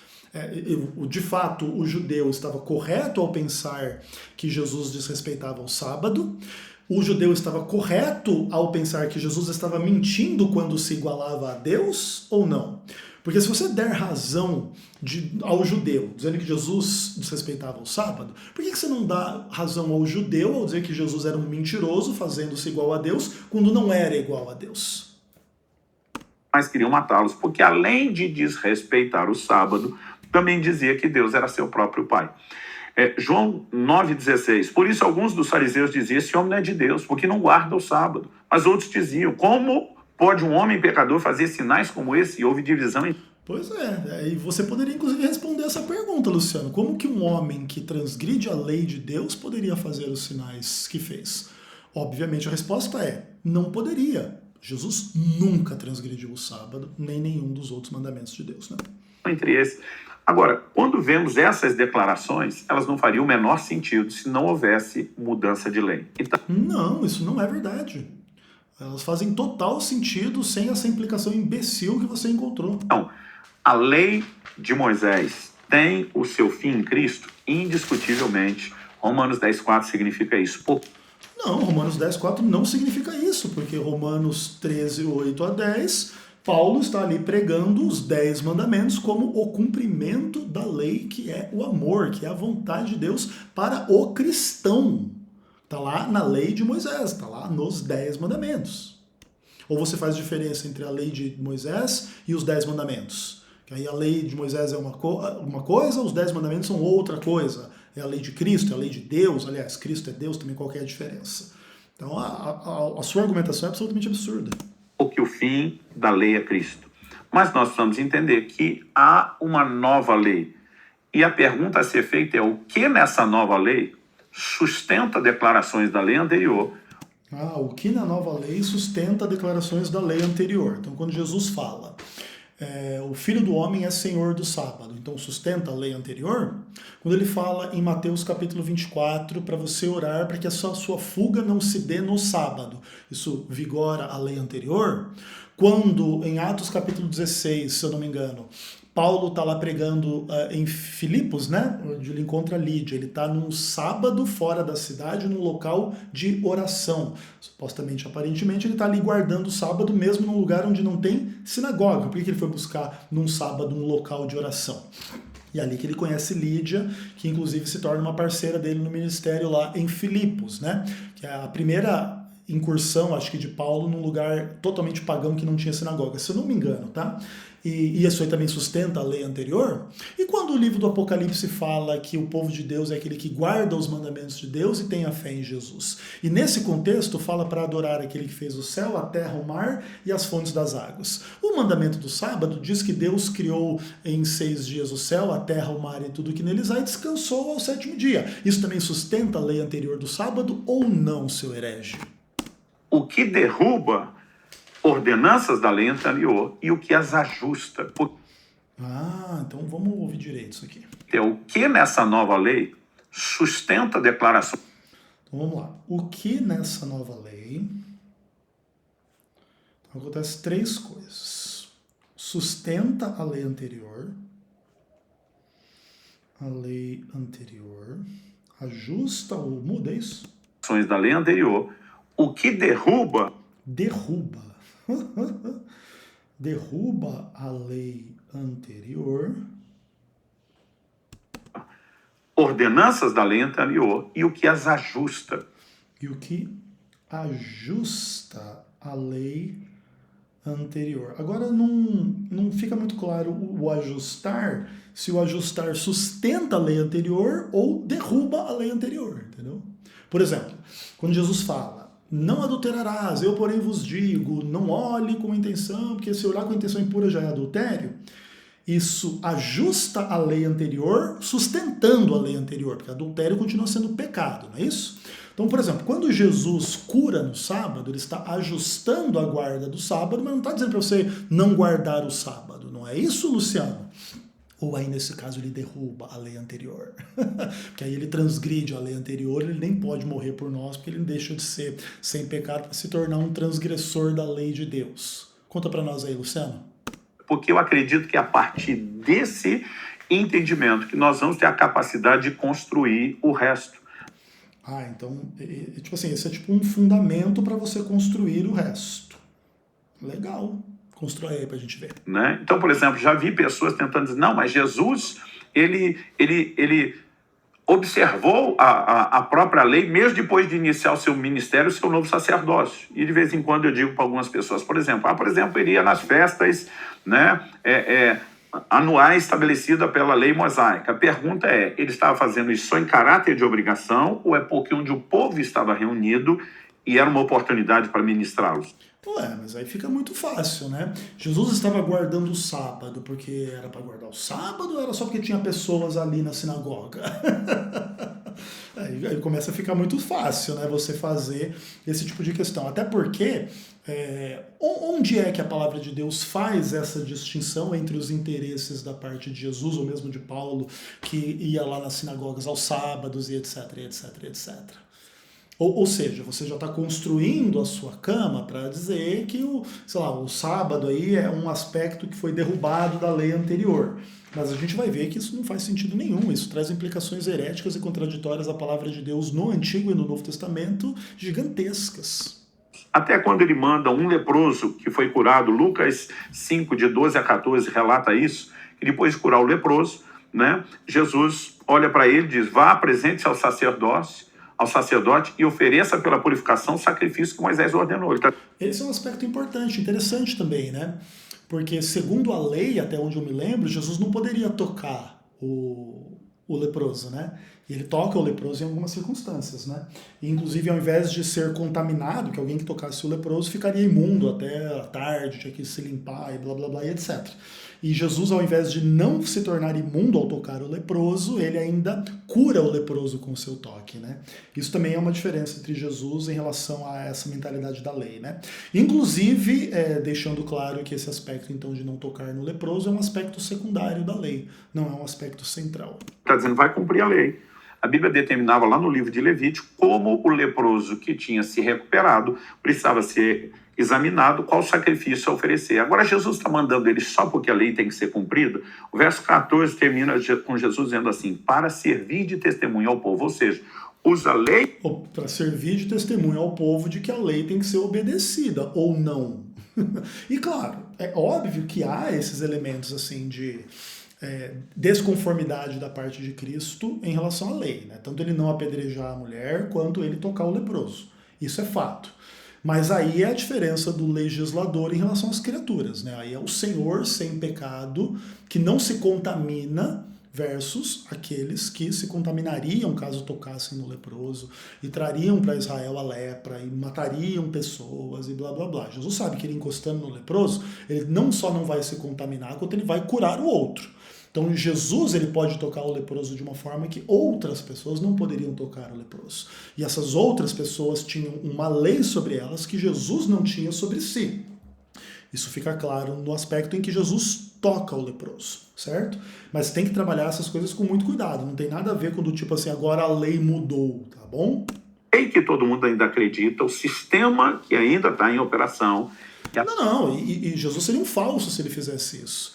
[SPEAKER 1] De fato, o judeu estava correto ao pensar que Jesus desrespeitava o sábado. O judeu estava correto ao pensar que Jesus estava mentindo quando se igualava a Deus ou não? Porque se você der razão ao judeu, dizendo que Jesus desrespeitava o sábado, por que você não dá razão ao judeu ao dizer que Jesus era um mentiroso, fazendo-se igual a Deus, quando não era igual a Deus?
[SPEAKER 2] Mas queriam matá-los, porque além de desrespeitar o sábado, também dizia que Deus era seu próprio Pai. João 9,16. Por isso alguns dos fariseus diziam: esse homem não é de Deus, porque não guarda o sábado. Mas outros diziam: como pode um homem pecador fazer sinais como esse? E houve divisão em...
[SPEAKER 1] Pois e você poderia inclusive responder essa pergunta, Luciano. Como que um homem que transgride a lei de Deus poderia fazer os sinais que fez? Obviamente a resposta é: não poderia. Jesus nunca transgrediu o sábado, nem nenhum dos outros mandamentos de Deus, né?
[SPEAKER 2] Entre esses. Agora, quando vemos essas declarações, elas não fariam o menor sentido se não houvesse mudança de lei.
[SPEAKER 1] Então... Não, isso não é verdade. Elas fazem total sentido sem essa implicação imbecil que você encontrou.
[SPEAKER 2] Então, a lei de Moisés tem o seu fim em Cristo? Indiscutivelmente. Romanos 10,4 significa isso.
[SPEAKER 1] Não, Romanos 10,4 não significa isso, porque Romanos 13,8 a 10... Paulo está ali pregando os 10 mandamentos como o cumprimento da lei, que é o amor, que é a vontade de Deus para o cristão. Está lá na lei de Moisés, está lá nos 10 mandamentos. Ou você faz diferença entre a lei de Moisés e os 10 mandamentos? Que aí a lei de Moisés é uma coisa, os 10 mandamentos são outra coisa. É a lei de Cristo, é a lei de Deus. Aliás, Cristo é Deus, também qual que é a diferença? Então a sua argumentação é absolutamente absurda.
[SPEAKER 2] Porque o fim da lei é Cristo. Mas nós precisamos entender que há uma nova lei. E a pergunta a ser feita é: o que nessa nova lei sustenta declarações da lei anterior.
[SPEAKER 1] O que na nova lei sustenta declarações da lei anterior. Então, quando Jesus fala, o Filho do Homem é Senhor do sábado, então sustenta a lei anterior. Quando ele fala em Mateus capítulo 24, para você orar para que a sua fuga não se dê no sábado, isso vigora a lei anterior. Quando em Atos capítulo 16, se eu não me engano, Paulo está lá pregando em Filipos, né? Onde ele encontra Lídia. Ele está num sábado fora da cidade, num local de oração. Supostamente, aparentemente, ele está ali guardando o sábado, mesmo num lugar onde não tem sinagoga. Por que ele foi buscar num sábado um local de oração? E é ali que ele conhece Lídia, que inclusive se torna uma parceira dele no ministério lá em Filipos, né? Que é a primeira incursão, acho que de Paulo, num lugar totalmente pagão que não tinha sinagoga, se eu não me engano, tá? E isso aí também sustenta a lei anterior. E quando o livro do Apocalipse fala que o povo de Deus é aquele que guarda os mandamentos de Deus e tem a fé em Jesus. E nesse contexto fala para adorar aquele que fez o céu, a terra, o mar e as fontes das águas. O mandamento do sábado diz que Deus criou em 6 dias o céu, a terra, o mar e tudo que neles há e descansou ao 7º dia. Isso também sustenta a lei anterior do sábado ou não, seu herege?
[SPEAKER 2] O que derruba ordenanças da lei anterior e o que as ajusta.
[SPEAKER 1] Então vamos ouvir direito isso aqui.
[SPEAKER 2] O que nessa nova lei sustenta declarações.
[SPEAKER 1] Então vamos lá. O que nessa nova lei... Então, acontece 3 coisas. Sustenta a lei anterior. A lei anterior. Ajusta ou muda isso?
[SPEAKER 2] Da lei anterior. O que derruba...
[SPEAKER 1] Derruba a lei anterior.
[SPEAKER 2] Ordenanças da lei anterior e o que as ajusta.
[SPEAKER 1] E o que ajusta a lei anterior. Agora não fica muito claro o ajustar, se o ajustar sustenta a lei anterior ou derruba a lei anterior, entendeu? Por exemplo, quando Jesus fala, não adulterarás, eu porém vos digo, não olhe com intenção, porque se olhar com intenção impura já é adultério. Isso ajusta a lei anterior, sustentando a lei anterior, porque adultério continua sendo pecado, não é isso? Então, por exemplo, quando Jesus cura no sábado, ele está ajustando a guarda do sábado, mas não está dizendo para você não guardar o sábado, não é isso, Luciano? Ou aí, nesse caso, ele derruba a lei anterior. Porque aí ele transgride a lei anterior, ele nem pode morrer por nós, porque ele deixa de ser sem pecado para se tornar um transgressor da lei de Deus. Conta para nós aí, Luciano.
[SPEAKER 2] Porque eu acredito que a partir desse entendimento que nós vamos ter a capacidade de construir o resto.
[SPEAKER 1] Então, tipo assim, esse é tipo um fundamento para você construir o resto. Legal. Constrói aí pra gente ver.
[SPEAKER 2] Né? Então, por exemplo, já vi pessoas tentando dizer, não, mas Jesus, ele observou a própria lei, mesmo depois de iniciar o seu ministério, o seu novo sacerdócio. E de vez em quando eu digo para algumas pessoas, por exemplo, ele ia nas festas, né, anuais estabelecidas pela lei mosaica. A pergunta é, ele estava fazendo isso só em caráter de obrigação ou é porque onde o povo estava reunido e era uma oportunidade para ministrá-los?
[SPEAKER 1] Mas aí fica muito fácil, né? Jesus estava guardando o sábado porque era para guardar o sábado ou era só porque tinha pessoas ali na sinagoga? Aí começa a ficar muito fácil, né? Você fazer esse tipo de questão. Até porque, onde é que a palavra de Deus faz essa distinção entre os interesses da parte de Jesus ou mesmo de Paulo, que ia lá nas sinagogas aos sábados e etc, etc, etc? Ou seja, você já está construindo a sua cama para dizer que o sábado aí é um aspecto que foi derrubado da lei anterior. Mas a gente vai ver que isso não faz sentido nenhum. Isso traz implicações heréticas e contraditórias à palavra de Deus no Antigo e no Novo Testamento gigantescas.
[SPEAKER 2] Até quando ele manda um leproso que foi curado, Lucas 5, de 12 a 14, relata isso, que depois de curar o leproso, né, Jesus olha para ele e diz, vá, apresente-se ao sacerdote e ofereça pela purificação o sacrifício que Moisés ordenou.
[SPEAKER 1] Esse é um aspecto importante, interessante também, né? Porque segundo a lei, até onde eu me lembro, Jesus não poderia tocar o o leproso, né? E ele toca o leproso em algumas circunstâncias, né? E, inclusive, ao invés de ser contaminado, que alguém que tocasse o leproso ficaria imundo até a tarde, tinha que se limpar e blá blá blá e etc. E Jesus, ao invés de não se tornar imundo ao tocar o leproso, ele ainda cura o leproso com o seu toque, né? Isso também é uma diferença entre Jesus em relação a essa mentalidade da lei, né? Inclusive, deixando claro que esse aspecto, então, de não tocar no leproso é um aspecto secundário da lei, não é um aspecto central.
[SPEAKER 2] Está dizendo, vai cumprir a lei. A Bíblia determinava lá no livro de Levítico como o leproso que tinha se recuperado precisava ser examinado, qual sacrifício a oferecer. Agora, Jesus está mandando ele só porque a lei tem que ser cumprida. O verso 14 termina com Jesus dizendo assim, para servir de testemunho ao povo, ou seja, usa a lei...
[SPEAKER 1] Para servir de testemunho ao povo de que a lei tem que ser obedecida, ou não. E claro, é óbvio que há esses elementos assim de desconformidade da parte de Cristo em relação à lei, né? Tanto ele não apedrejar a mulher, quanto ele tocar o leproso. Isso é fato. Mas aí é a diferença do legislador em relação às criaturas, né? Aí é o Senhor sem pecado, que não se contamina, versus aqueles que se contaminariam caso tocassem no leproso e trariam para Israel a lepra e matariam pessoas e blá blá blá. Jesus sabe que ele encostando no leproso, ele não só não vai se contaminar, quanto ele vai curar o outro. Então Jesus ele pode tocar o leproso de uma forma que outras pessoas não poderiam tocar o leproso. E essas outras pessoas tinham uma lei sobre elas que Jesus não tinha sobre si. Isso fica claro no aspecto em que Jesus toca o leproso, certo? Mas tem que trabalhar essas coisas com muito cuidado. Não tem nada a ver com do tipo assim, agora a lei mudou, tá bom?
[SPEAKER 2] Lei que todo mundo ainda acredita, o sistema que ainda está em operação.
[SPEAKER 1] Não, e Jesus seria um falso se ele fizesse isso.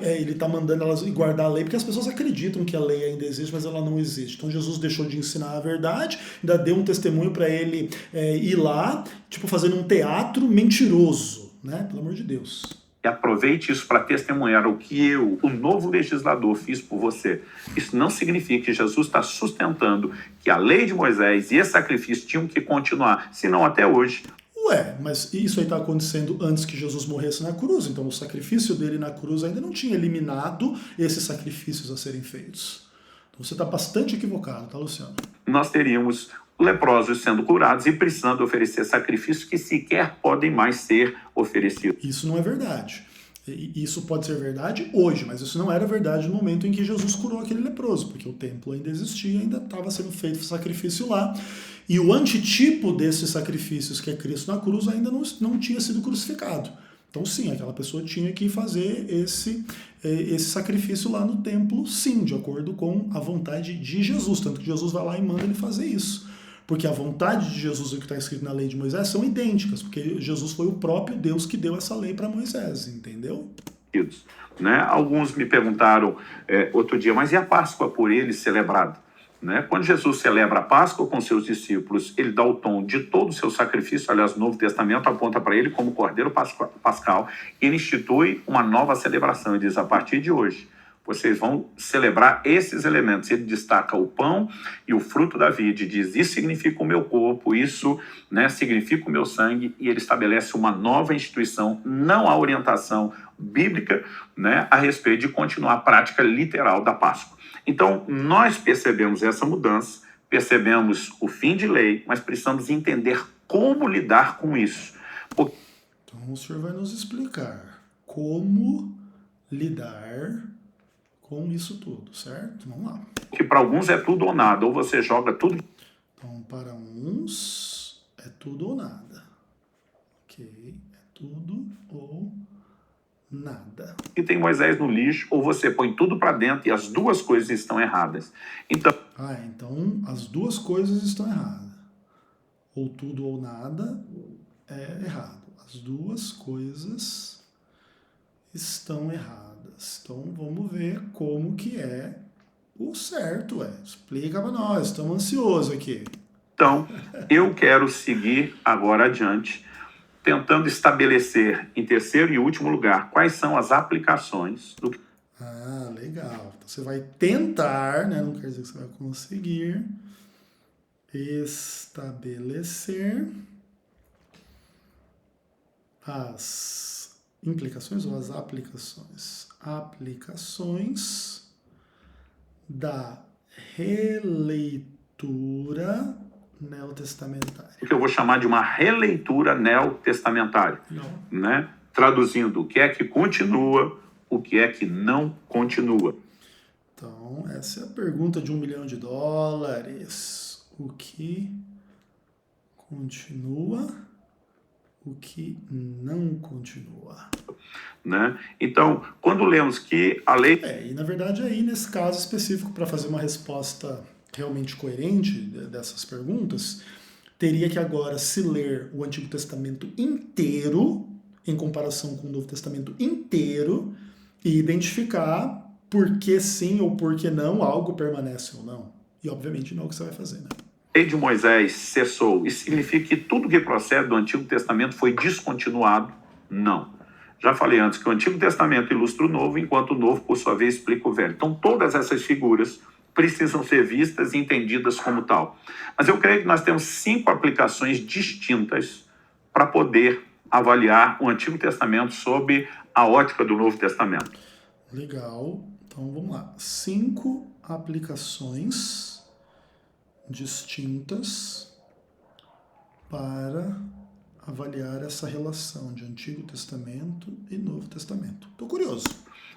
[SPEAKER 1] Ele está mandando elas guardar a lei, porque as pessoas acreditam que a lei ainda existe, mas ela não existe. Então Jesus deixou de ensinar a verdade, ainda deu um testemunho para ele ir lá, tipo fazendo um teatro mentiroso, né? Pelo amor de Deus.
[SPEAKER 2] E aproveite isso para testemunhar o que eu, o novo legislador, fiz por você. Isso não significa que Jesus está sustentando que a lei de Moisés e esse sacrifício tinham que continuar, senão até hoje.
[SPEAKER 1] Ué, mas isso aí está acontecendo antes que Jesus morresse na cruz, então o sacrifício dele na cruz ainda não tinha eliminado esses sacrifícios a serem feitos. Então você está bastante equivocado, tá, Luciano?
[SPEAKER 2] Nós teríamos leprosos sendo curados e precisando oferecer sacrifícios que sequer podem mais ser oferecidos.
[SPEAKER 1] Isso não é verdade. Isso pode ser verdade hoje, mas isso não era verdade no momento em que Jesus curou aquele leproso, porque o templo ainda existia, ainda estava sendo feito sacrifício lá. E o antitipo desses sacrifícios, que é Cristo na cruz, ainda não tinha sido crucificado. Então, sim, aquela pessoa tinha que fazer esse sacrifício lá no templo, sim, de acordo com a vontade de Jesus. Tanto que Jesus vai lá e manda ele fazer isso. Porque a vontade de Jesus e o que está escrito na lei de Moisés são idênticas, porque Jesus foi o próprio Deus que deu essa lei para Moisés, entendeu?
[SPEAKER 2] Né? Alguns me perguntaram outro dia, mas e a Páscoa por eles celebrada? Né? Quando Jesus celebra a Páscoa com seus discípulos, ele dá o tom de todo o seu sacrifício, aliás, o Novo Testamento aponta para ele como Cordeiro Pascal, ele institui uma nova celebração e diz, a partir de hoje, vocês vão celebrar esses elementos. Ele destaca o pão e o fruto da vide, diz, isso significa o meu corpo, isso, né, significa o meu sangue, e ele estabelece uma nova instituição, não a orientação bíblica, né, a respeito de continuar a prática literal da Páscoa. Então, nós percebemos essa mudança, percebemos o fim de lei, mas precisamos entender como lidar com isso.
[SPEAKER 1] Então, o senhor vai nos explicar como lidar com isso tudo, certo? Vamos lá.
[SPEAKER 2] Que para alguns é tudo ou nada, ou você joga tudo...
[SPEAKER 1] Então, para uns é tudo ou nada. Ok, é tudo ou nada.
[SPEAKER 2] E tem Moisés no lixo, ou você põe tudo para dentro e as duas coisas estão erradas. Então
[SPEAKER 1] as duas coisas estão erradas. Ou tudo ou nada é errado. As duas coisas estão erradas. Então vamos ver como que é o certo. Explica para nós, estamos ansiosos aqui.
[SPEAKER 2] Então, eu quero seguir agora adiante, tentando estabelecer, em terceiro e último lugar, quais são as aplicações do que...
[SPEAKER 1] Legal. Então você vai tentar, né? Não quer dizer que você vai conseguir estabelecer as implicações ou as aplicações da releitura neotestamentária.
[SPEAKER 2] O que eu vou chamar de uma releitura neotestamentária, né? Traduzindo, o que é que continua, o que é que não continua.
[SPEAKER 1] Então, essa é a pergunta de $1 milhão. O que continua, o que não continua.
[SPEAKER 2] Né? Então, quando lemos que a lei...
[SPEAKER 1] E na verdade aí, nesse caso específico, para fazer uma resposta realmente coerente dessas perguntas, teria que agora se ler o Antigo Testamento inteiro, em comparação com o Novo Testamento inteiro, e identificar por que sim ou por que não algo permanece ou não. E obviamente não é o que você vai fazer, né?
[SPEAKER 2] A lei de Moisés cessou. Isso significa que tudo que procede do Antigo Testamento foi descontinuado? Não. Já falei antes que o Antigo Testamento ilustra o Novo, enquanto o Novo, por sua vez, explica o Velho. Então, todas essas figuras precisam ser vistas e entendidas como tal. Mas eu creio que nós temos 5 aplicações distintas para poder avaliar o Antigo Testamento sob a ótica do Novo Testamento.
[SPEAKER 1] Legal. Então, vamos lá. 5 aplicações distintas para avaliar essa relação de Antigo Testamento e Novo Testamento. Estou curioso.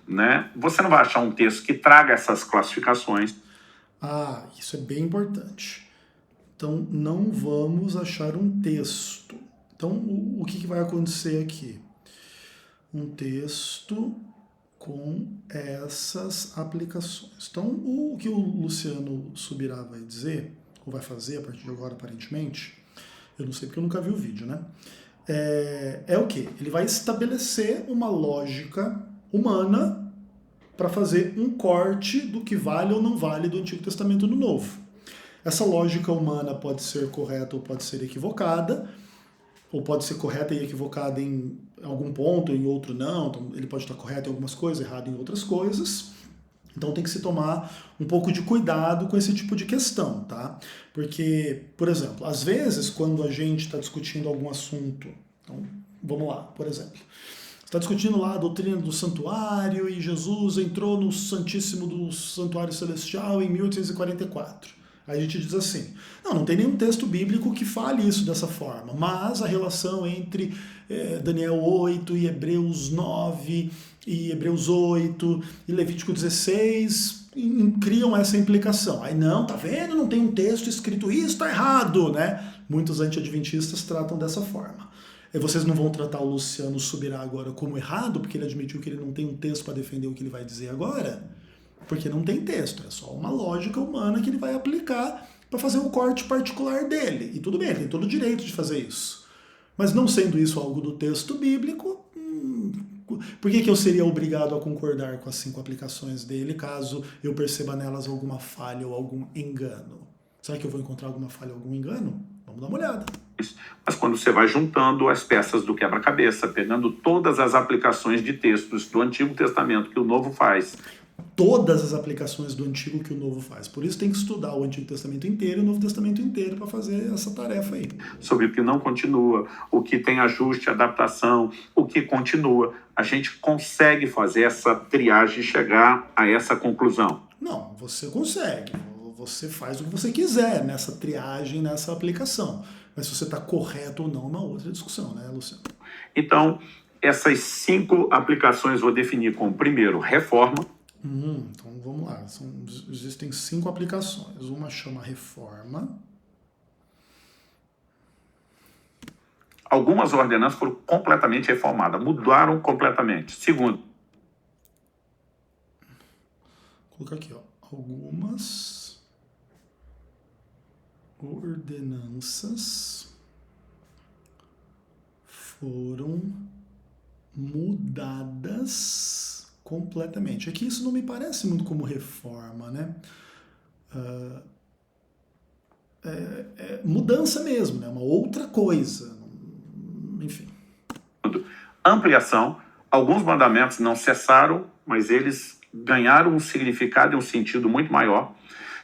[SPEAKER 2] Né? Você não vai achar um texto que traga essas classificações.
[SPEAKER 1] Isso é bem importante. Então, não vamos achar um texto. Então, o que vai acontecer aqui? Um texto com essas aplicações. Então, o que o Luciano Subirá vai dizer, ou vai fazer a partir de agora, aparentemente, eu não sei porque eu nunca vi o vídeo, né? É o quê? Ele vai estabelecer uma lógica humana para fazer um corte do que vale ou não vale do Antigo Testamento no Novo. Essa lógica humana pode ser correta ou pode ser equivocada, ou pode ser correta e equivocada em algum ponto, em outro não. Então, ele pode estar correto em algumas coisas, errado em outras coisas. Então tem que se tomar um pouco de cuidado com esse tipo de questão, tá? Porque, por exemplo, às vezes quando a gente está discutindo algum assunto, então vamos lá, por exemplo, está discutindo lá a doutrina do santuário e Jesus entrou no Santíssimo do Santuário Celestial em 1844. Aí a gente diz assim, não tem nenhum texto bíblico que fale isso dessa forma, mas a relação entre Daniel 8 e Hebreus 9 e Hebreus 8 e Levítico 16 criam essa implicação. Aí não, tá vendo? Não tem um texto escrito isso, tá errado, né? Muitos anti-adventistas tratam dessa forma. E vocês não vão tratar o Luciano Subirá agora como errado, porque ele admitiu que ele não tem um texto para defender o que ele vai dizer agora? Porque não tem texto, é só uma lógica humana que ele vai aplicar para fazer o corte particular dele. E tudo bem, ele tem todo o direito de fazer isso. Mas não sendo isso algo do texto bíblico, por que eu seria obrigado a concordar com as 5 aplicações dele, caso eu perceba nelas alguma falha ou algum engano? Será que eu vou encontrar alguma falha ou algum engano? Vamos dar uma olhada.
[SPEAKER 2] Mas quando você vai juntando as peças do quebra-cabeça, pegando todas as aplicações de textos do Antigo Testamento que o Novo faz,
[SPEAKER 1] todas as aplicações do Antigo que o Novo faz. Por isso tem que estudar o Antigo Testamento inteiro e o Novo Testamento inteiro para fazer essa tarefa aí.
[SPEAKER 2] Sobre o que não continua, o que tem ajuste, adaptação, o que continua. A gente consegue fazer essa triagem e chegar a essa conclusão.
[SPEAKER 1] Não, você consegue. Você faz o que você quiser nessa triagem, nessa aplicação. Mas se você está correto ou não é uma outra discussão, né, Luciano?
[SPEAKER 2] Então, essas 5 aplicações vou definir como, primeiro, reforma.
[SPEAKER 1] Então vamos lá, existem 5 aplicações. Uma chama reforma.
[SPEAKER 2] Algumas ordenanças foram completamente reformadas, mudaram completamente. Segundo.
[SPEAKER 1] Vou colocar aqui, algumas ordenanças foram mudadas completamente. Aqui isso não me parece muito como reforma, né? Mudança mesmo, né? Uma outra coisa. Enfim.
[SPEAKER 2] Ampliação. Alguns mandamentos não cessaram, mas eles ganharam um significado e um sentido muito maior.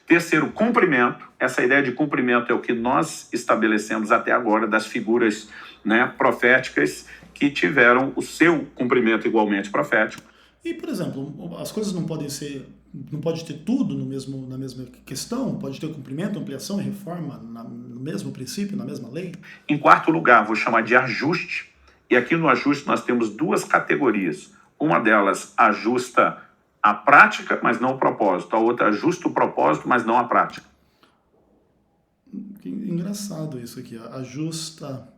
[SPEAKER 2] Terceiro, cumprimento. Essa ideia de cumprimento é o que nós estabelecemos até agora das figuras, né, proféticas que tiveram o seu cumprimento igualmente profético.
[SPEAKER 1] E, por exemplo, as coisas não podem ser não pode ter tudo na mesma questão? Pode ter cumprimento, ampliação e reforma no mesmo princípio, na mesma lei?
[SPEAKER 2] Em quarto lugar, vou chamar de ajuste. E aqui no ajuste nós temos duas categorias. Uma delas ajusta a prática, mas não o propósito. A outra ajusta o propósito, mas não a prática.
[SPEAKER 1] Que engraçado isso aqui. Ajusta...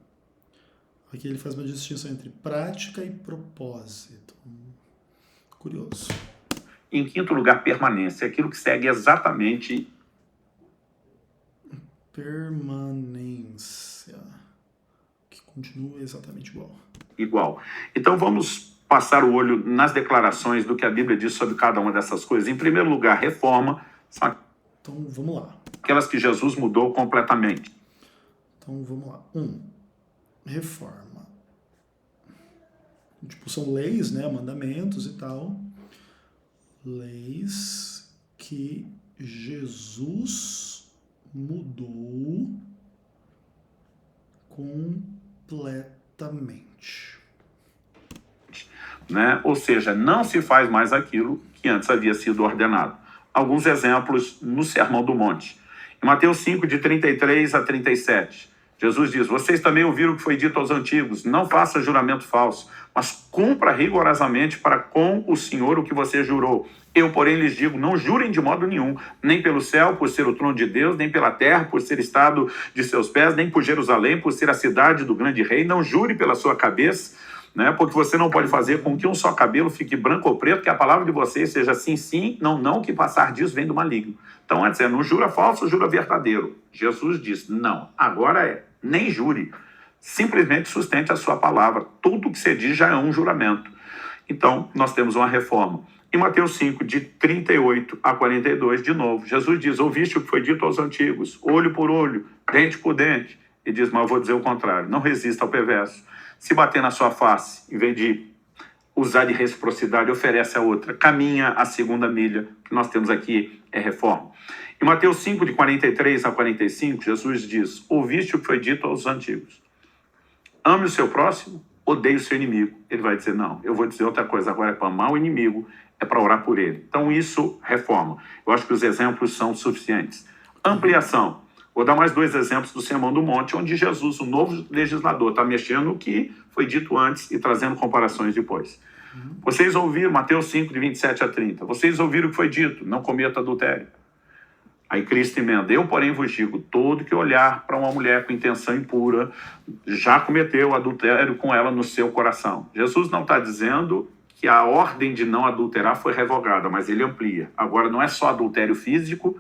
[SPEAKER 1] Aqui ele faz uma distinção entre prática e propósito. Curioso.
[SPEAKER 2] Em quinto lugar, permanência. Aquilo que segue exatamente...
[SPEAKER 1] Permanência. Que continua exatamente igual.
[SPEAKER 2] Igual. Então vamos passar o olho nas declarações do que a Bíblia diz sobre cada uma dessas coisas. Em primeiro lugar, reforma. São
[SPEAKER 1] Então vamos lá.
[SPEAKER 2] aquelas que Jesus mudou completamente.
[SPEAKER 1] Então vamos lá. Reforma. Tipo, são leis, né? Mandamentos e tal. Leis que Jesus mudou completamente.
[SPEAKER 2] Né? Ou seja, não se faz mais aquilo que antes havia sido ordenado. Alguns exemplos no Sermão do Monte. Em Mateus 5, de 33 a 37, Jesus diz: vocês também ouviram o que foi dito aos antigos, não faça juramento falso, mas cumpra rigorosamente para com o Senhor o que você jurou. Eu, porém, lhes digo, não jurem de modo nenhum, nem pelo céu, por ser o trono de Deus, nem pela terra, por ser estado de seus pés, nem por Jerusalém, por ser a cidade do grande rei. Não jure pela sua cabeça, né? Porque você não pode fazer com que um só cabelo fique branco ou preto, que a palavra de vocês seja sim, sim, não, não, que passar disso vem do maligno. Então, antes não jura falso, jura verdadeiro. Jesus diz, não, agora nem jure. Simplesmente sustente a sua palavra. Tudo que você diz já é um juramento. Então, nós temos uma reforma. Em Mateus 5, de 38 a 42, de novo, Jesus diz, ouviste o que foi dito aos antigos, olho por olho, dente por dente. E diz, mas eu vou dizer o contrário, não resista ao perverso. Se bater na sua face, em vez de usar de reciprocidade, oferece a outra. Caminha a segunda milha. O que nós temos aqui é reforma. Em Mateus 5, de 43 a 45, Jesus diz, ouviste o que foi dito aos antigos. Ame o seu próximo, odeie o seu inimigo. Ele vai dizer, não, eu vou dizer outra coisa, agora é para amar o inimigo, é para orar por ele. Então isso reforma. Eu acho que os exemplos são suficientes. Ampliação. Vou dar mais dois exemplos do Sermão do Monte, onde Jesus, o novo legislador, está mexendo no que foi dito antes e trazendo comparações depois. Vocês ouviram, Mateus 5, de 27 a 30, vocês ouviram o que foi dito, não cometa adultério. Aí Cristo emenda, eu, porém, vos digo, todo que olhar para uma mulher com intenção impura, já cometeu adultério com ela no seu coração. Jesus não está dizendo que a ordem de não adulterar foi revogada, mas ele amplia. Agora, não é só adultério físico,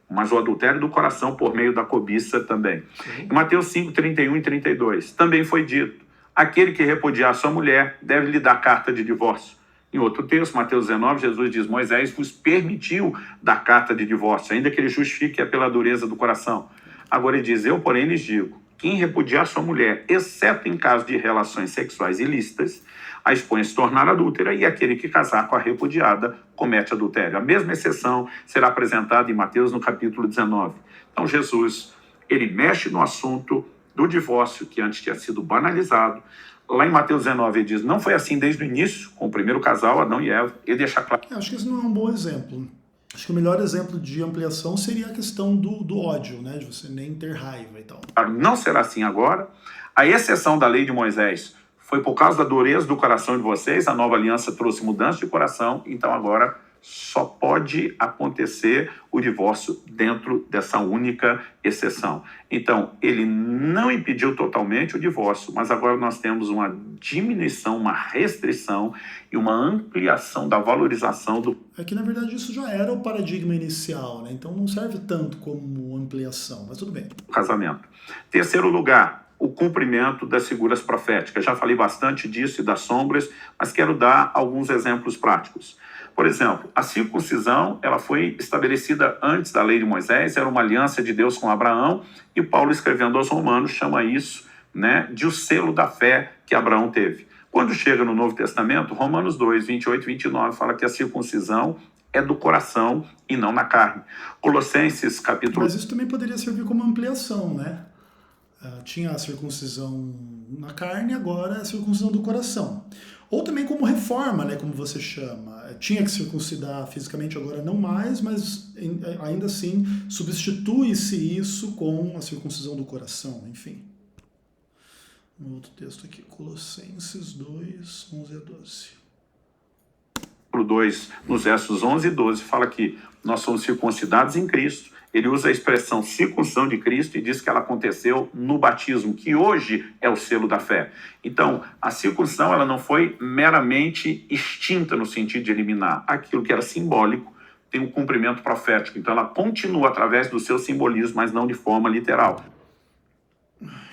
[SPEAKER 2] mas o adultério do coração por meio da cobiça também. Em Mateus 5, 31 e 32, também foi dito, aquele que repudiar sua mulher deve lhe dar carta de divórcio. Em outro texto, Mateus 19, Jesus diz, Moisés vos permitiu dar carta de divórcio, ainda que ele justifique pela dureza do coração. Agora ele diz, eu, porém, lhes digo, quem repudiar sua mulher, exceto em caso de relações sexuais ilícitas, a expõe a se tornar adúltera, e aquele que casar com a repudiada comete adultério. A mesma exceção será apresentada em Mateus no capítulo 19. Então Jesus, ele mexe no assunto do divórcio, que antes tinha sido banalizado. Lá em Mateus 19 ele diz, não foi assim desde o início, com o primeiro casal, Adão e Eva, ele deixa claro.
[SPEAKER 1] Acho que esse não é um bom exemplo. Acho que o melhor exemplo de ampliação seria a questão do ódio, né? De você nem ter raiva e tal.
[SPEAKER 2] Não será assim agora. A exceção da lei de Moisés foi por causa da dureza do coração de vocês, a nova aliança trouxe mudança de coração, então agora só pode acontecer o divórcio dentro dessa única exceção. Então, ele não impediu totalmente o divórcio, mas agora nós temos uma diminuição, uma restrição e uma ampliação da valorização do...
[SPEAKER 1] É que, na verdade, isso já era o paradigma inicial, né? Então não serve tanto como ampliação, mas tudo bem.
[SPEAKER 2] Casamento. Terceiro lugar, o cumprimento das figuras proféticas. Já falei bastante disso e das sombras, mas quero dar alguns exemplos práticos. Por exemplo, a circuncisão, ela foi estabelecida antes da lei de Moisés, era uma aliança de Deus com Abraão, e Paulo, escrevendo aos Romanos, chama isso, né, de o selo da fé que Abraão teve. Quando chega no Novo Testamento, Romanos 2, 28 e 29, fala que a circuncisão é do coração e não na carne. Colossenses, capítulo...
[SPEAKER 1] Mas isso também poderia servir como ampliação, né? Tinha a circuncisão na carne, agora é a circuncisão do coração. Ou também como reforma, né, como você chama. Tinha que circuncidar fisicamente, agora não mais, mas ainda assim substitui-se isso com a circuncisão do coração, enfim. Um outro texto aqui, Colossenses 2, 11 a 12.
[SPEAKER 2] 2, nos versos 11 e 12, fala que nós somos circuncidados em Cristo. Ele usa a expressão circuncisão de Cristo e diz que ela aconteceu no batismo, que hoje é o selo da fé. Então, a circuncisão ela não foi meramente extinta no sentido de eliminar. Aquilo que era simbólico tem um cumprimento profético. Então, ela continua através do seu simbolismo, mas não de forma literal.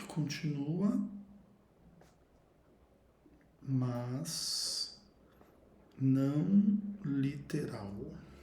[SPEAKER 1] Continua, mas não literal.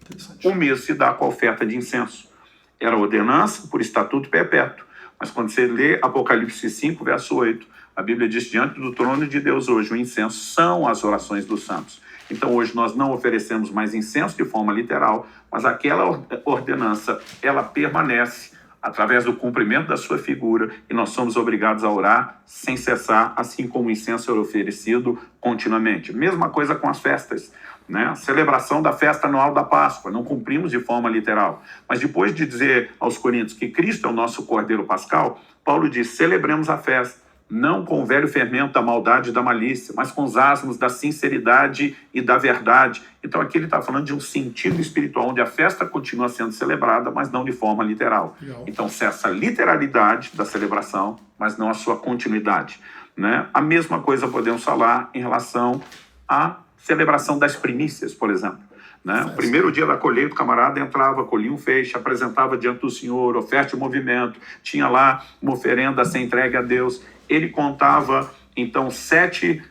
[SPEAKER 1] Interessante.
[SPEAKER 2] O mesmo se dá com a oferta de incenso. Era ordenança por estatuto perpétuo. Mas quando você lê Apocalipse 5, verso 8, a Bíblia diz, diante do trono de Deus hoje, o incenso são as orações dos santos. Então hoje nós não oferecemos mais incenso de forma literal, mas aquela ordenança, ela permanece através do cumprimento da sua figura, e nós somos obrigados a orar sem cessar, assim como o incenso é oferecido continuamente. Mesma coisa com as festas, né? A celebração da festa anual da Páscoa, não cumprimos de forma literal. Mas depois de dizer aos Coríntios que Cristo é o nosso Cordeiro Pascal, Paulo diz, celebremos a festa, não com o velho fermento da maldade e da malícia, mas com os asmos da sinceridade e da verdade. Então aqui ele está falando de um sentido espiritual, onde a festa continua sendo celebrada, mas não de forma literal.
[SPEAKER 1] Legal.
[SPEAKER 2] Então cessa a literalidade da celebração, mas não a sua continuidade, né? A mesma coisa podemos falar em relação à celebração das primícias, por exemplo. Né? O primeiro dia da colheita, o camarada entrava, colhia um feixe, apresentava diante do Senhor, oferta de movimento, tinha lá uma oferenda a ser entregue a Deus. Ele contava, então, 7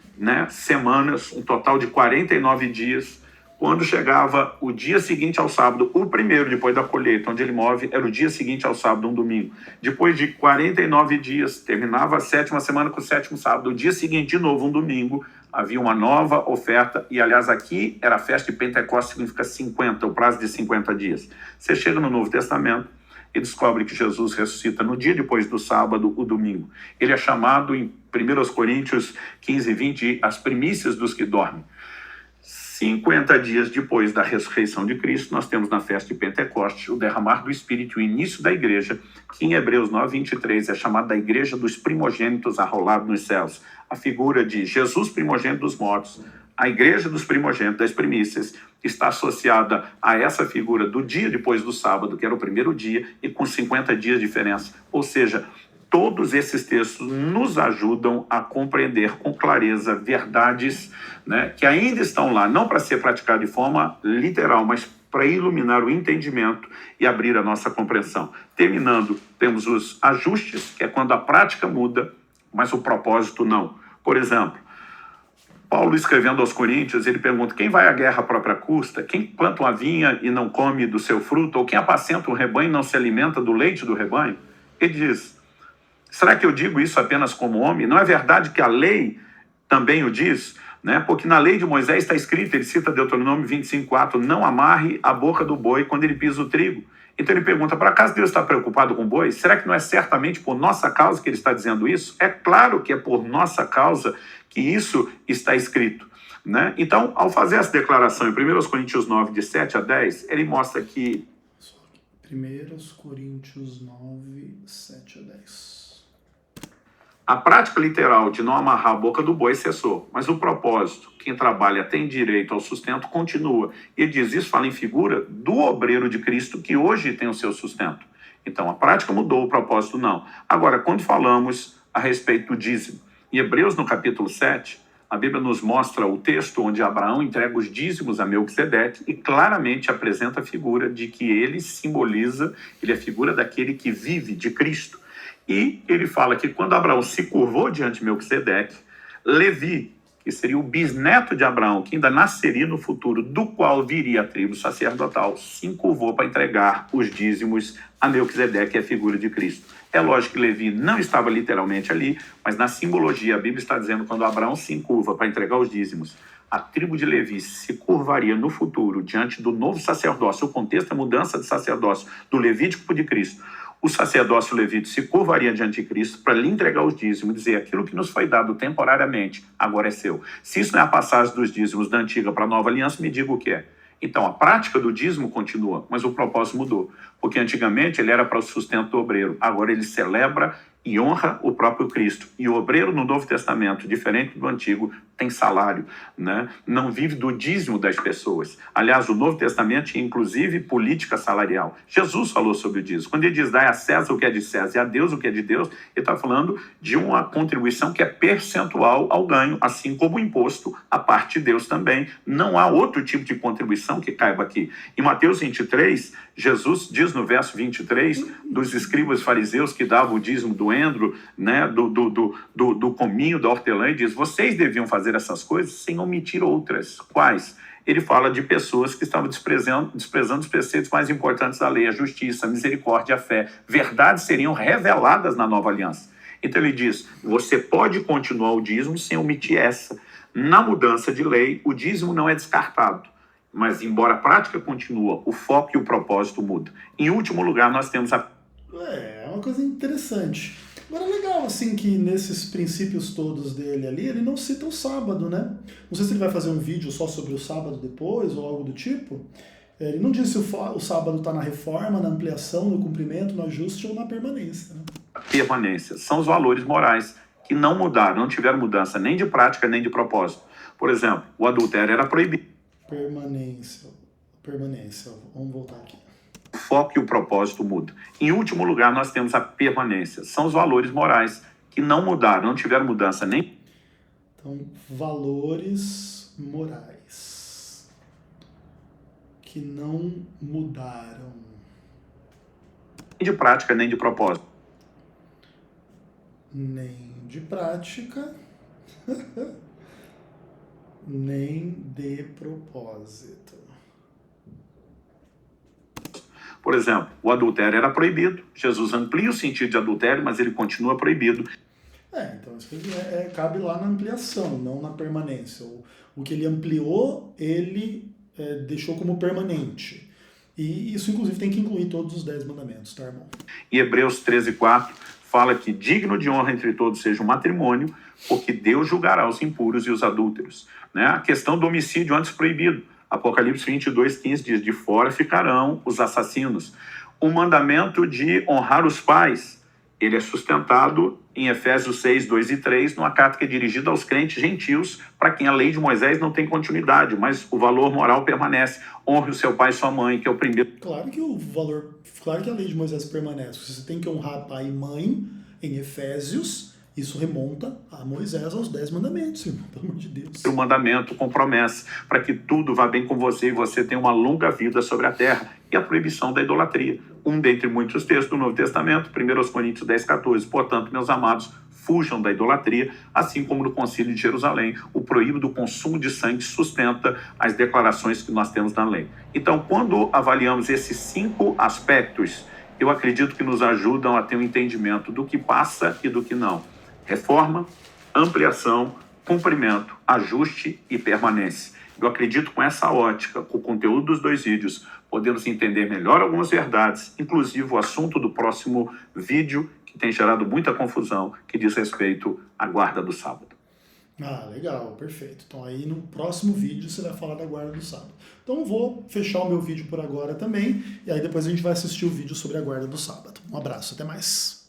[SPEAKER 2] semanas, um total de 49 dias. Quando chegava o dia seguinte ao sábado, o primeiro depois da colheita, onde ele move, era o dia seguinte ao sábado, um domingo. Depois de 49 dias, terminava a 7ª semana com o 7º sábado, o dia seguinte, de novo, um domingo, havia uma nova oferta, e aliás aqui era a festa de Pentecostes, significa 50, o prazo de 50 dias. Você chega no Novo Testamento e descobre que Jesus ressuscita no dia depois do sábado, o domingo. Ele é chamado em 1 Coríntios 15, 20, as primícias dos que dormem. 50 dias depois da ressurreição de Cristo, nós temos na festa de Pentecostes o derramar do Espírito, o início da igreja, que em Hebreus 9, 23 é chamada da igreja dos primogênitos arrolados nos céus. A figura de Jesus primogênito dos mortos, a igreja dos primogênitos, das primícias, está associada a essa figura do dia depois do sábado, que era o primeiro dia, e com 50 dias de diferença. Ou seja, todos esses textos nos ajudam a compreender com clareza verdades, né, que ainda estão lá, não para ser praticado de forma literal, mas para iluminar o entendimento e abrir a nossa compreensão. Terminando, temos os ajustes, que é quando a prática muda, mas o propósito não. Por exemplo, Paulo escrevendo aos Coríntios, ele pergunta, quem vai à guerra à própria custa? Quem planta uma vinha e não come do seu fruto? Ou quem apacenta um rebanho e não se alimenta do leite do rebanho? Ele diz, será que eu digo isso apenas como homem? Não é verdade que a lei também o diz? Né? Porque na lei de Moisés está escrito, ele cita Deuteronômio 25:4, não amarre a boca do boi quando ele pisa o trigo. Então ele pergunta, por acaso Deus está preocupado com boi? Será que não é certamente por nossa causa que ele está dizendo isso? É claro que é por nossa causa que isso está escrito. Né? Então, ao fazer essa declaração em 1 Coríntios 9, de 7 a 10, ele mostra que...
[SPEAKER 1] 1 Coríntios 9, 7 a 10.
[SPEAKER 2] A prática literal de não amarrar a boca do boi cessou, mas o propósito, quem trabalha tem direito ao sustento, continua. E ele diz, isso fala em figura do obreiro de Cristo que hoje tem o seu sustento. Então a prática mudou, o propósito não. Agora, quando falamos a respeito do dízimo, em Hebreus no capítulo 7, a Bíblia nos mostra o texto onde Abraão entrega os dízimos a Melquisedeque e claramente apresenta a figura de que ele simboliza, ele é a figura daquele que vive de Cristo. E ele fala que quando Abraão se curvou diante de Melquisedeque, Levi, que seria o bisneto de Abraão, que ainda nasceria no futuro, do qual viria a tribo sacerdotal, se encurvou para entregar os dízimos a Melquisedeque, que é a figura de Cristo. É lógico que Levi não estava literalmente ali, mas na simbologia a Bíblia está dizendo que quando Abraão se encurva para entregar os dízimos, a tribo de Levi se curvaria no futuro diante do novo sacerdócio. O contexto é mudança de sacerdócio do Levítico de Cristo. o sacerdócio levita se curvaria diante de Cristo para lhe entregar os dízimos e dizer aquilo que nos foi dado temporariamente, agora é seu. Se isso não é a passagem dos dízimos da antiga para a nova aliança, me diga o que é. Então, a prática do dízimo continua, mas o propósito mudou. Porque antigamente ele era para o sustento do obreiro, agora ele celebra e honra o próprio Cristo. E o obreiro no Novo Testamento, diferente do Antigo, tem salário, né? Não vive do dízimo das pessoas. Aliás, o Novo Testamento tinha inclusive política salarial. Jesus falou sobre o dízimo. Quando ele diz, dai a César o que é de César e a Deus o que é de Deus, ele está falando de uma contribuição que é percentual ao ganho, assim como o imposto, a parte de Deus também. Não há outro tipo de contribuição que caiba aqui. Em Mateus 23, Jesus diz no verso 23, dos escribas fariseus que davam o dízimo do endro, né, do cominho, da hortelã, e diz, vocês deviam fazer essas coisas sem omitir outras. Quais? Ele fala de pessoas que estavam desprezando os preceitos mais importantes da lei, a justiça, a misericórdia, a fé. Verdades seriam reveladas na nova aliança. Então ele diz, você pode continuar o dízimo sem omitir essa. Na mudança de lei, o dízimo não é descartado. Mas, embora a prática continua, o foco e o propósito mudam. Em último lugar, nós temos a...
[SPEAKER 1] É uma coisa interessante. Agora, é legal, assim, que nesses princípios todos dele ali, ele não cita o sábado, né? Não sei se ele vai fazer um vídeo só sobre o sábado depois, ou algo do tipo. Ele não diz se o sábado está na reforma, na ampliação, no cumprimento, no ajuste ou na permanência, né?
[SPEAKER 2] permanência. São os valores morais que não mudaram, não tiveram mudança nem de prática, nem de propósito. Por exemplo, o adultério era proibido.
[SPEAKER 1] Permanência. Vamos voltar aqui.
[SPEAKER 2] O foco e o propósito mudam. Em último lugar, nós temos a permanência. São os valores morais que não mudaram, não tiveram mudança nem...
[SPEAKER 1] Então, valores morais que não mudaram.
[SPEAKER 2] Nem de prática, nem de propósito.
[SPEAKER 1] Nem de prática, nem de propósito.
[SPEAKER 2] Por exemplo, o adultério era proibido. Jesus amplia o sentido de adultério, mas ele continua proibido.
[SPEAKER 1] Então isso cabe lá na ampliação, não na permanência. O que ele ampliou, ele deixou como permanente. E isso, inclusive, tem que incluir todos os 10 mandamentos, tá, irmão?
[SPEAKER 2] Em Hebreus 13:4, fala que digno de honra entre todos seja o matrimônio, porque Deus julgará os impuros e os adúlteros. Né? A questão do homicídio antes proibido. Apocalipse 22:15 diz, de fora ficarão os assassinos. O mandamento de honrar os pais, ele é sustentado em Efésios 6:2 e 3, numa carta que é dirigida aos crentes gentios, para quem a lei de Moisés não tem continuidade, mas o valor moral permanece. Honre o seu pai e sua mãe, que é o primeiro...
[SPEAKER 1] Claro que a lei de Moisés permanece. Você tem que honrar pai e mãe em Efésios. Isso remonta a Moisés, aos 10 mandamentos, irmão, pelo amor de Deus.
[SPEAKER 2] O mandamento com promessa, para que tudo vá bem com você e você tenha uma longa vida sobre a terra. E a proibição da idolatria. Um dentre muitos textos do Novo Testamento, 1 Coríntios 10:14. Portanto, meus amados, fujam da idolatria, assim como no Concílio de Jerusalém, o proíbo do consumo de sangue sustenta as declarações que nós temos na lei. Então, quando avaliamos esses 5 aspectos, eu acredito que nos ajudam a ter um entendimento do que passa e do que não. Reforma, ampliação, cumprimento, ajuste e permanência. Eu acredito com essa ótica, com o conteúdo dos 2 vídeos, podemos entender melhor algumas verdades, inclusive o assunto do próximo vídeo, que tem gerado muita confusão, que diz respeito à guarda do sábado.
[SPEAKER 1] Legal, perfeito. Então aí no próximo vídeo você vai falar da guarda do sábado. Então eu vou fechar o meu vídeo por agora também, e aí depois a gente vai assistir o vídeo sobre a guarda do sábado. Um abraço, até mais.